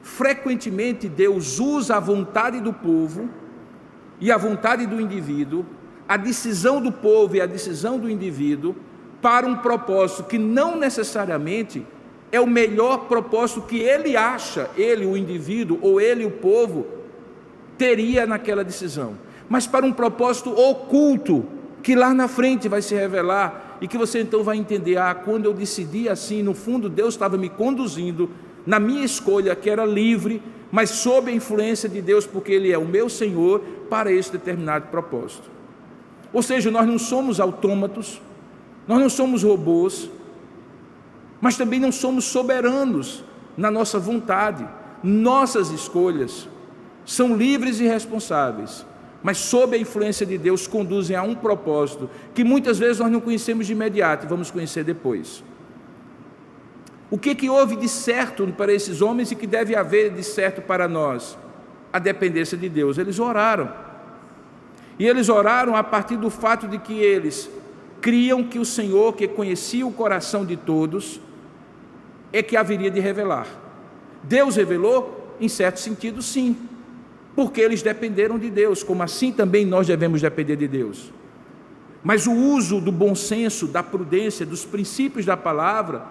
Frequentemente Deus usa a vontade do povo e a vontade do indivíduo, a decisão do povo e a decisão do indivíduo, para um propósito que não necessariamente é o melhor propósito que ele acha, ele, o indivíduo, ou ele, o povo, teria naquela decisão, mas para um propósito oculto que lá na frente vai se revelar e que você então vai entender, quando eu decidi assim, no fundo Deus estava me conduzindo na minha escolha, que era livre, mas sob a influência de Deus, porque Ele é o meu Senhor, para esse determinado propósito. Ou seja, nós não somos autômatos, nós não somos robôs, mas também não somos soberanos na nossa vontade. Nossas escolhas são livres e responsáveis, mas sob a influência de Deus conduzem a um propósito que muitas vezes nós não conhecemos de imediato e vamos conhecer depois. O que houve de certo para esses homens e que deve haver de certo para nós? A dependência de Deus. Eles oraram. E eles oraram a partir do fato de que eles criam que o Senhor, que conhecia o coração de todos, é que haveria de revelar. Deus revelou? Em certo sentido, sim, porque eles dependeram de Deus, como assim também nós devemos depender de Deus. Mas o uso do bom senso, da prudência, dos princípios da palavra,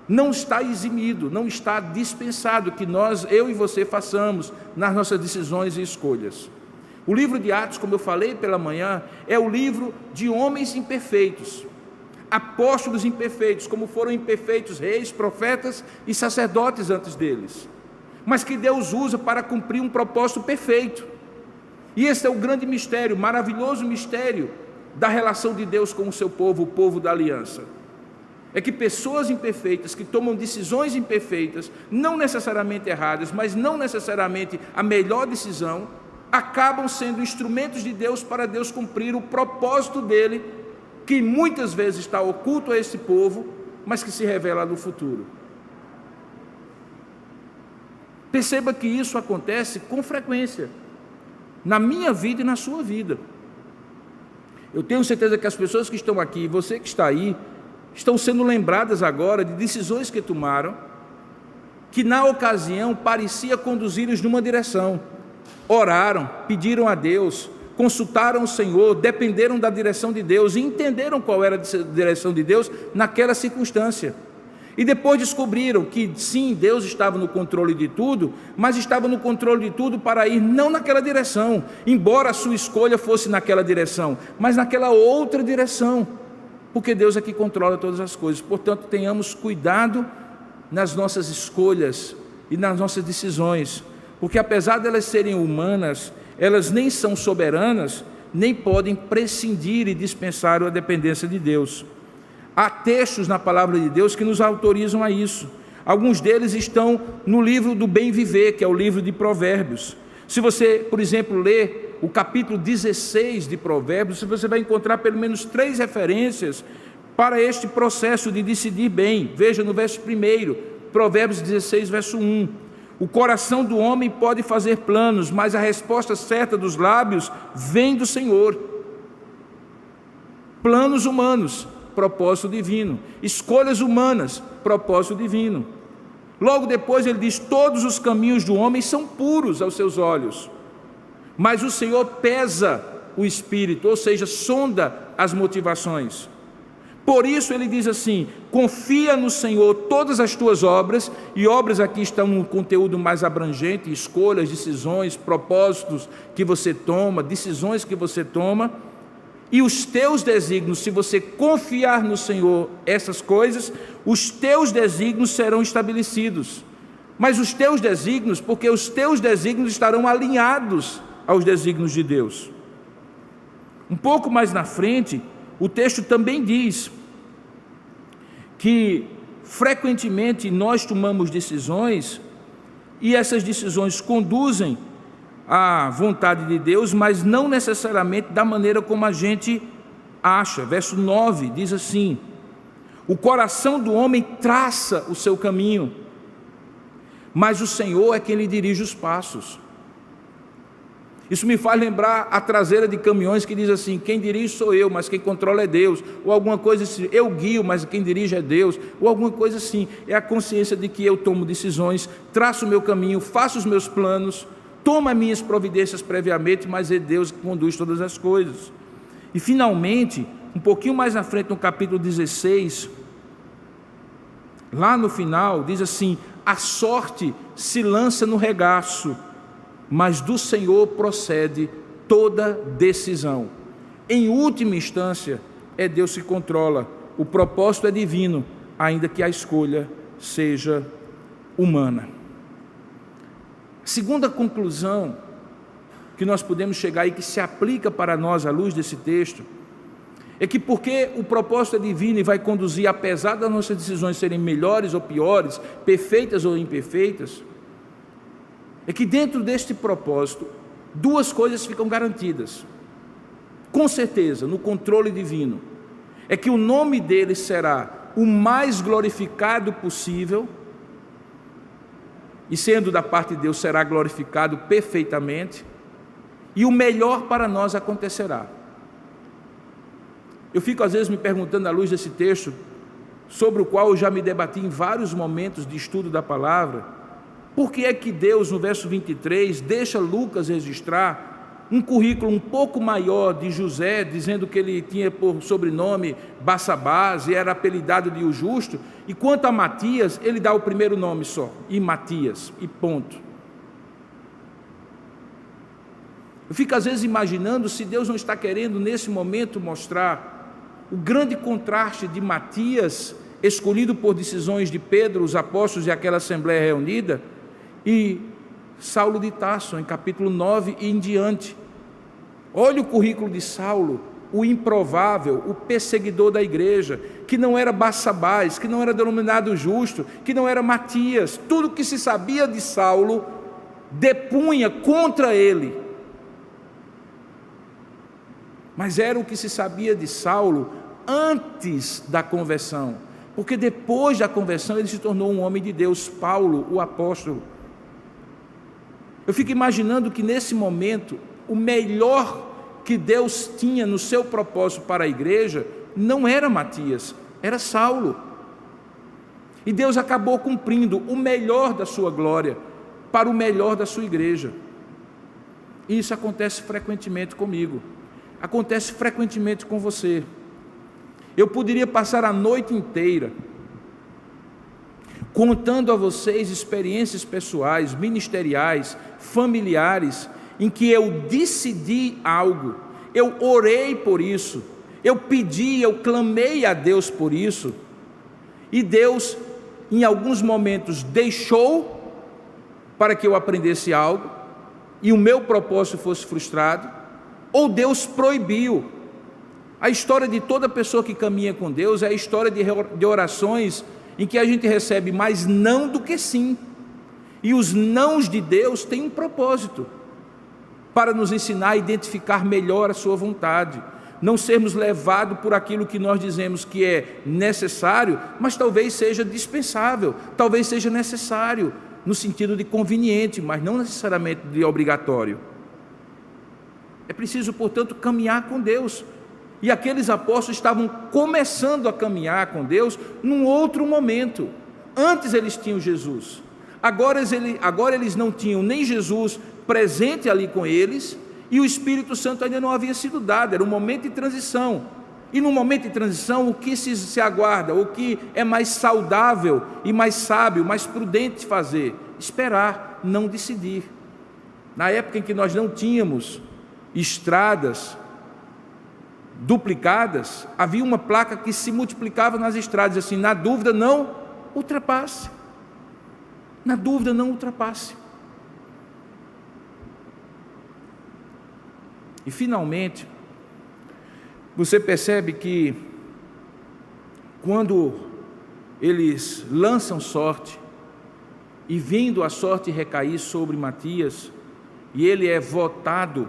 não está eximido, não está dispensado que eu e você façamos nas nossas decisões e escolhas. O livro de Atos, como eu falei pela manhã, é o livro de homens imperfeitos, apóstolos imperfeitos, como foram imperfeitos reis, profetas e sacerdotes antes deles, mas que Deus usa para cumprir um propósito perfeito. E esse é o grande mistério, maravilhoso mistério da relação de Deus com o seu povo, o povo da aliança. É que pessoas imperfeitas, que tomam decisões imperfeitas, não necessariamente erradas, mas não necessariamente a melhor decisão, acabam sendo instrumentos de Deus para Deus cumprir o propósito dele, que muitas vezes está oculto a esse povo, mas que se revela no futuro. Perceba que isso acontece com frequência, na minha vida e na sua vida. Eu tenho certeza que as pessoas que estão aqui, você que está aí, estão sendo lembradas agora de decisões que tomaram, que na ocasião parecia conduzi-los numa direção. Oraram, pediram a Deus, consultaram o Senhor, dependeram da direção de Deus e entenderam qual era a direção de Deus naquela circunstância. E depois descobriram que sim, Deus estava no controle de tudo, mas estava no controle de tudo para ir não naquela direção, embora a sua escolha fosse naquela direção, mas naquela outra direção, porque Deus é que controla todas as coisas. Portanto, tenhamos cuidado nas nossas escolhas e nas nossas decisões, porque apesar de elas serem humanas, elas nem são soberanas, nem podem prescindir e dispensar a dependência de Deus. Há textos na palavra de Deus que nos autorizam a isso. Alguns deles estão no livro do Bem Viver, que é o livro de Provérbios. Se você, por exemplo, ler o capítulo 16 de Provérbios, você vai encontrar pelo menos 3 referências para este processo de decidir bem. Veja no verso 1, Provérbios 16, verso 1. O coração do homem pode fazer planos, mas a resposta certa dos lábios vem do Senhor. Planos humanos, propósito divino. Escolhas humanas, propósito divino. Logo depois ele diz: todos os caminhos do homem são puros aos seus olhos, mas o Senhor pesa o espírito, ou seja, sonda as motivações. Por isso ele diz assim: confia no Senhor todas as tuas obras, e obras aqui estão um conteúdo mais abrangente, escolhas, decisões, propósitos que você toma, decisões que você toma, e os teus desígnios, se você confiar no Senhor essas coisas, os teus desígnios serão estabelecidos. Mas os teus desígnios, porque os teus desígnios estarão alinhados aos desígnios de Deus. Um pouco mais na frente, o texto também diz que frequentemente nós tomamos decisões e essas decisões conduzem à vontade de Deus, mas não necessariamente da maneira como a gente acha. Verso 9 diz assim: o coração do homem traça o seu caminho, mas o Senhor é quem lhe dirige os passos. Isso me faz lembrar a traseira de caminhões que diz assim: quem dirige sou eu, mas quem controla é Deus, ou alguma coisa assim, eu guio, mas quem dirige é Deus, ou alguma coisa assim. É a consciência de que eu tomo decisões, traço o meu caminho, faço os meus planos, tomo as minhas providências previamente, mas é Deus que conduz todas as coisas. E finalmente, um pouquinho mais na frente, no capítulo 16, lá no final, diz assim: a sorte se lança no regaço, mas do Senhor procede toda decisão. Em última instância, é Deus que controla. O propósito é divino, ainda que a escolha seja humana. Segunda conclusão que nós podemos chegar e que se aplica para nós à luz desse texto, é que porque o propósito é divino e vai conduzir, apesar das nossas decisões serem melhores ou piores, perfeitas ou imperfeitas, é que dentro deste propósito, duas coisas ficam garantidas. Com certeza, no controle divino, é que o nome dele será o mais glorificado possível, e sendo da parte de Deus, será glorificado perfeitamente, e o melhor para nós acontecerá. Eu fico às vezes me perguntando à luz desse texto, sobre o qual eu já me debati em vários momentos de estudo da palavra, por que é que Deus, no verso 23, deixa Lucas registrar um currículo um pouco maior de José, dizendo que ele tinha por sobrenome Barsabás e era apelidado de o Justo, e quanto a Matias, ele dá o primeiro nome só, e Matias, e ponto. Eu fico às vezes imaginando se Deus não está querendo nesse momento mostrar o grande contraste de Matias, escolhido por decisões de Pedro, os apóstolos e aquela assembleia reunida, e Saulo de Tarso, em capítulo 9 e em diante. Olha o currículo de Saulo, o improvável, o perseguidor da igreja, que não era Barsabás, que não era denominado Justo, que não era Matias. Tudo o que se sabia de Saulo depunha contra ele. Mas era o que se sabia de Saulo antes da conversão, porque depois da conversão ele se tornou um homem de Deus, Paulo, o apóstolo. Eu fico imaginando que nesse momento, o melhor que Deus tinha no seu propósito para a igreja, não era Matias, era Saulo. E Deus acabou cumprindo o melhor da sua glória, para o melhor da sua igreja. E isso acontece frequentemente comigo, acontece frequentemente com você. Eu poderia passar a noite inteira contando a vocês experiências pessoais, ministeriais, familiares, em que eu decidi algo, eu orei por isso, eu pedi, eu clamei a Deus por isso, e Deus, em alguns momentos, deixou para que eu aprendesse algo, e o meu propósito fosse frustrado, ou Deus proibiu. A história de toda pessoa que caminha com Deus é a história de orações em que a gente recebe mais não do que sim. E os nãos de Deus têm um propósito, para nos ensinar a identificar melhor a sua vontade, não sermos levados por aquilo que nós dizemos que é necessário, mas talvez seja dispensável, talvez seja necessário, no sentido de conveniente, mas não necessariamente de obrigatório. É preciso, portanto, caminhar com Deus. E aqueles apóstolos estavam começando a caminhar com Deus num outro momento. Antes eles tinham Jesus. Agora eles não tinham nem Jesus presente ali com eles, e o Espírito Santo ainda não havia sido dado. Era um momento de transição. E no momento de transição, o que se aguarda? O que é mais saudável e mais sábio, mais prudente fazer? Esperar, não decidir. Na época em que nós não tínhamos estradas duplicadas, havia uma placa que se multiplicava nas estradas, assim: na dúvida não ultrapasse, na dúvida não ultrapasse. E finalmente, você percebe que quando eles lançam sorte, e vindo a sorte recair sobre Matias, e ele é votado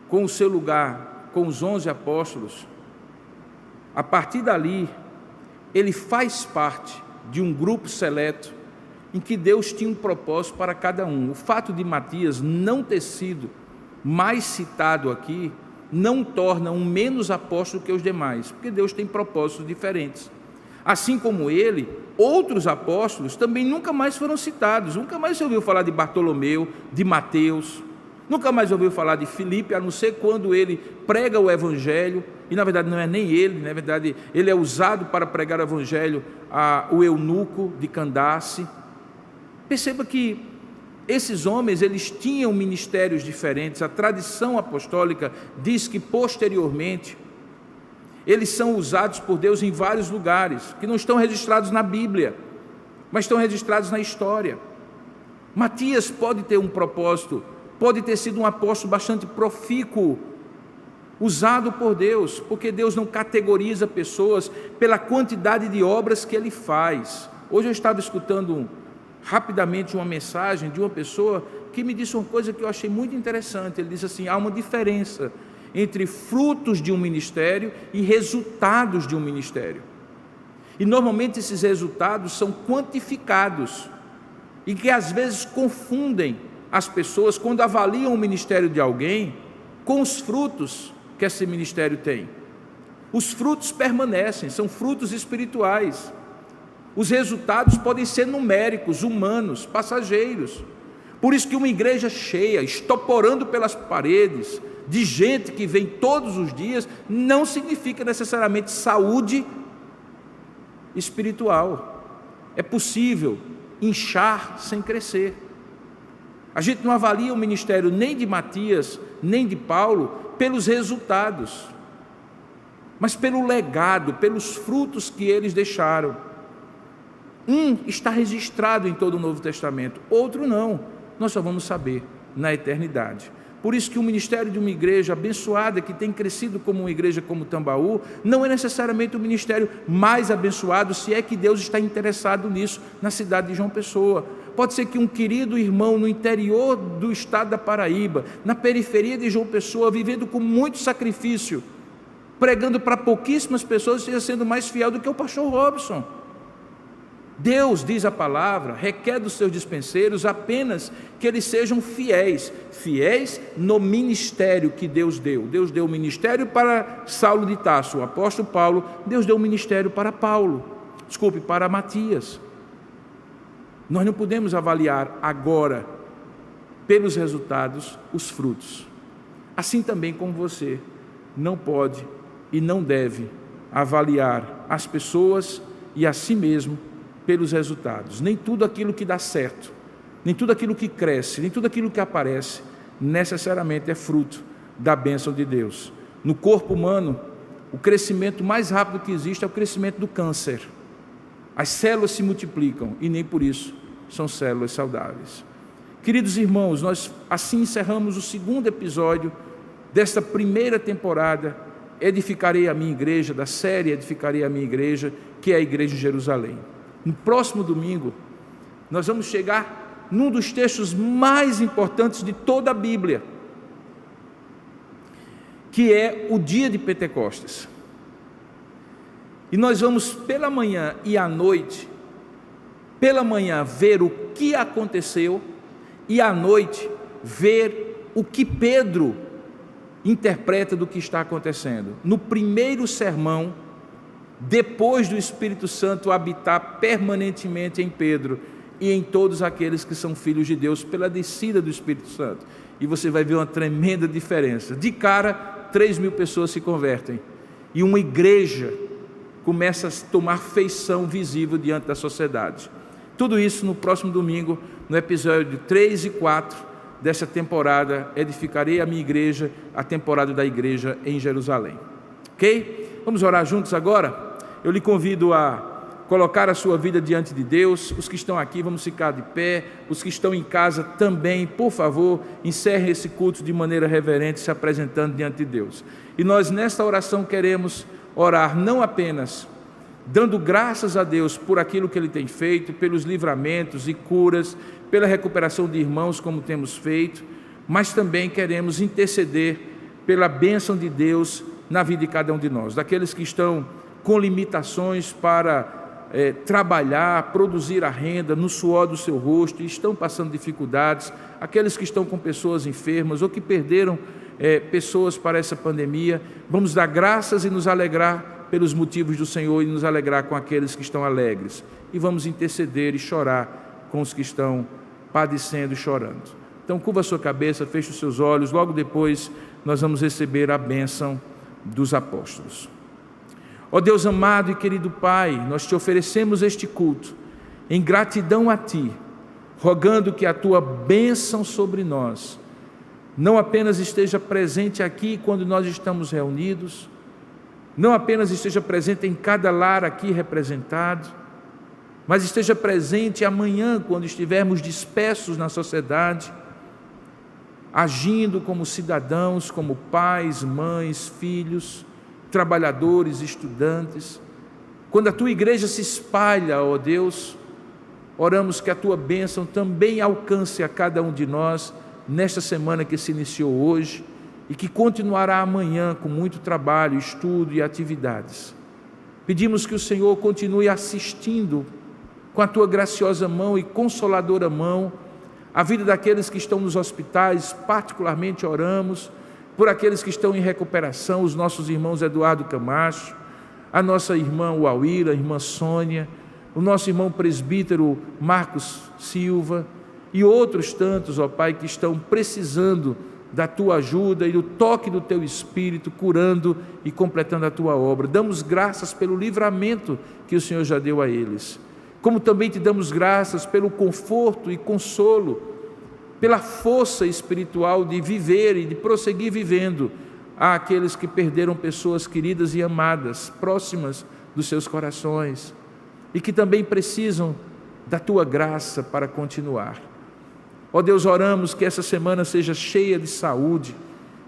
com o seu lugar, com os 11 apóstolos, a partir dali, ele faz parte de um grupo seleto, em que Deus tinha um propósito para cada um. O fato de Matias não ter sido mais citado aqui, não torna um menos apóstolo que os demais, porque Deus tem propósitos diferentes. Assim como ele, outros apóstolos também nunca mais foram citados. Nunca mais se ouviu falar de Bartolomeu, de Mateus, nunca mais ouviu falar de Filipe, a não ser quando ele prega o evangelho, e na verdade não é nem ele, na verdade ele é usado para pregar o evangelho ao eunuco de Candace. Perceba que esses homens, eles tinham ministérios diferentes. A tradição apostólica diz que posteriormente eles são usados por Deus em vários lugares, que não estão registrados na Bíblia, mas estão registrados na história. Matias pode ter um propósito, pode ter sido um apóstolo bastante profícuo, usado por Deus, porque Deus não categoriza pessoas pela quantidade de obras que ele faz. Hoje eu estava escutando rapidamente uma mensagem de uma pessoa que me disse uma coisa que eu achei muito interessante. Ele disse assim: há uma diferença entre frutos de um ministério e resultados de um ministério. E normalmente esses resultados são quantificados, e que às vezes confundem as pessoas quando avaliam o ministério de alguém com os frutos que esse ministério tem. Os frutos permanecem, são frutos espirituais. Os resultados podem ser numéricos, humanos, passageiros. Por isso que uma igreja cheia, estoporando pelas paredes, de gente que vem todos os dias, não significa necessariamente saúde espiritual. É possível inchar sem crescer. A gente não avalia o ministério nem de Matias, nem de Paulo, pelos resultados, mas pelo legado, pelos frutos que eles deixaram. Um está registrado em todo o Novo Testamento, outro não. Nós só vamos saber na eternidade. Por isso que o ministério de uma igreja abençoada, que tem crescido como uma igreja como Tambaú, não é necessariamente o ministério mais abençoado, se é que Deus está interessado nisso na cidade de João Pessoa. Pode ser que um querido irmão no interior do estado da Paraíba, na periferia de João Pessoa, vivendo com muito sacrifício, pregando para pouquíssimas pessoas, esteja sendo mais fiel do que o pastor Robson. Deus, diz a palavra, requer dos seus dispenseiros apenas que eles sejam fiéis, fiéis no ministério que Deus deu. Deus deu o ministério para Saulo de Tarso, o apóstolo Paulo. Deus deu o ministério para para Matias. Nós não podemos avaliar agora, pelos resultados, os frutos. Assim também como você não pode e não deve avaliar as pessoas e a si mesmo pelos resultados. Nem tudo aquilo que dá certo, nem tudo aquilo que cresce, nem tudo aquilo que aparece, necessariamente é fruto da bênção de Deus. No corpo humano, o crescimento mais rápido que existe é o crescimento do câncer. As células se multiplicam e nem por isso são células saudáveis. Queridos irmãos, nós assim encerramos o segundo episódio desta primeira temporada, Edificarei a Minha Igreja, da série Edificarei a Minha Igreja, que é a Igreja de Jerusalém. No próximo domingo, nós vamos chegar num dos textos mais importantes de toda a Bíblia, que é o dia de Pentecostes. E nós vamos pela manhã e à noite, pela manhã ver o que aconteceu e à noite ver o que Pedro interpreta do que está acontecendo. No primeiro sermão, depois do Espírito Santo habitar permanentemente em Pedro e em todos aqueles que são filhos de Deus, pela descida do Espírito Santo. E você vai ver uma tremenda diferença. De cara, 3.000 pessoas se convertem. E uma igreja começa a tomar feição visível diante da sociedade. Tudo isso no próximo domingo, no episódio 3 e 4 dessa temporada, Edificarei a Minha Igreja, a temporada da igreja em Jerusalém. Ok? Vamos orar juntos agora? Eu lhe convido a colocar a sua vida diante de Deus. Os que estão aqui, vamos ficar de pé. Os que estão em casa também, por favor, encerrem esse culto de maneira reverente, se apresentando diante de Deus. E nós nesta oração queremos orar não apenas dando graças a Deus por aquilo que Ele tem feito, pelos livramentos e curas, pela recuperação de irmãos como temos feito, mas também queremos interceder pela bênção de Deus na vida de cada um de nós, daqueles que estão com limitações para trabalhar, produzir a renda no suor do seu rosto, e estão passando dificuldades, aqueles que estão com pessoas enfermas ou que perderam pessoas para essa pandemia. Vamos dar graças e nos alegrar pelos motivos do Senhor e nos alegrar com aqueles que estão alegres, e vamos interceder e chorar com os que estão padecendo e chorando. Então curva a sua cabeça, feche os seus olhos, logo depois nós vamos receber a bênção dos apóstolos. Ó Deus amado e querido Pai, nós te oferecemos este culto em gratidão a Ti, rogando que a tua bênção sobre nós não apenas esteja presente aqui quando nós estamos reunidos, não apenas esteja presente em cada lar aqui representado, mas esteja presente amanhã quando estivermos dispersos na sociedade, agindo como cidadãos, como pais, mães, filhos, trabalhadores, estudantes. Quando a tua igreja se espalha, ó Deus, oramos que a tua bênção também alcance a cada um de nós nesta semana que se iniciou hoje e que continuará amanhã com muito trabalho, estudo e atividades. Pedimos que o Senhor continue assistindo com a tua graciosa mão e consoladora mão a vida daqueles que estão nos hospitais, particularmente oramos por aqueles que estão em recuperação, os nossos irmãos Eduardo Camacho, a nossa irmã Uauíra, a irmã Sônia, o nosso irmão presbítero Marcos Silva e outros tantos, ó Pai, que estão precisando da tua ajuda e do toque do teu Espírito, curando e completando a tua obra. Damos graças pelo livramento que o Senhor já deu a eles, como também te damos graças pelo conforto e consolo, pela força espiritual de viver e de prosseguir vivendo àqueles que perderam pessoas queridas e amadas, próximas dos seus corações, e que também precisam da tua graça para continuar. Ó Deus, oramos que essa semana seja cheia de saúde,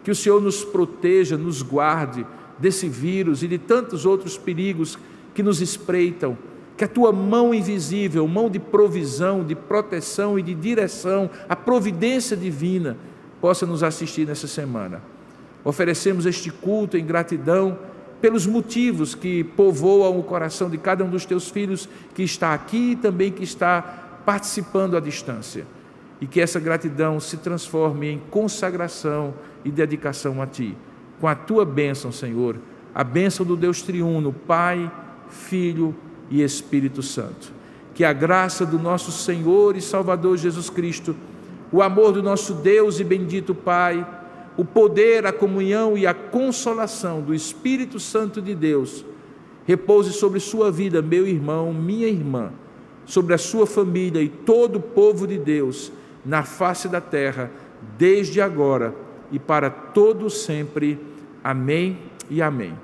que o Senhor nos proteja, nos guarde desse vírus e de tantos outros perigos que nos espreitam, que a tua mão invisível, mão de provisão, de proteção e de direção, a providência divina, possa nos assistir nessa semana. Oferecemos este culto em gratidão pelos motivos que povoam o coração de cada um dos teus filhos que está aqui e também que está participando à distância. E que essa gratidão se transforme em consagração e dedicação a Ti. Com a Tua bênção, Senhor, a bênção do Deus triuno, Pai, Filho e Espírito Santo. Que a graça do nosso Senhor e Salvador Jesus Cristo, o amor do nosso Deus e bendito Pai, o poder, a comunhão e a consolação do Espírito Santo de Deus, repouse sobre sua vida, meu irmão, minha irmã, sobre a sua família e todo o povo de Deus, na face da terra, desde agora e para todo sempre. Amém e amém.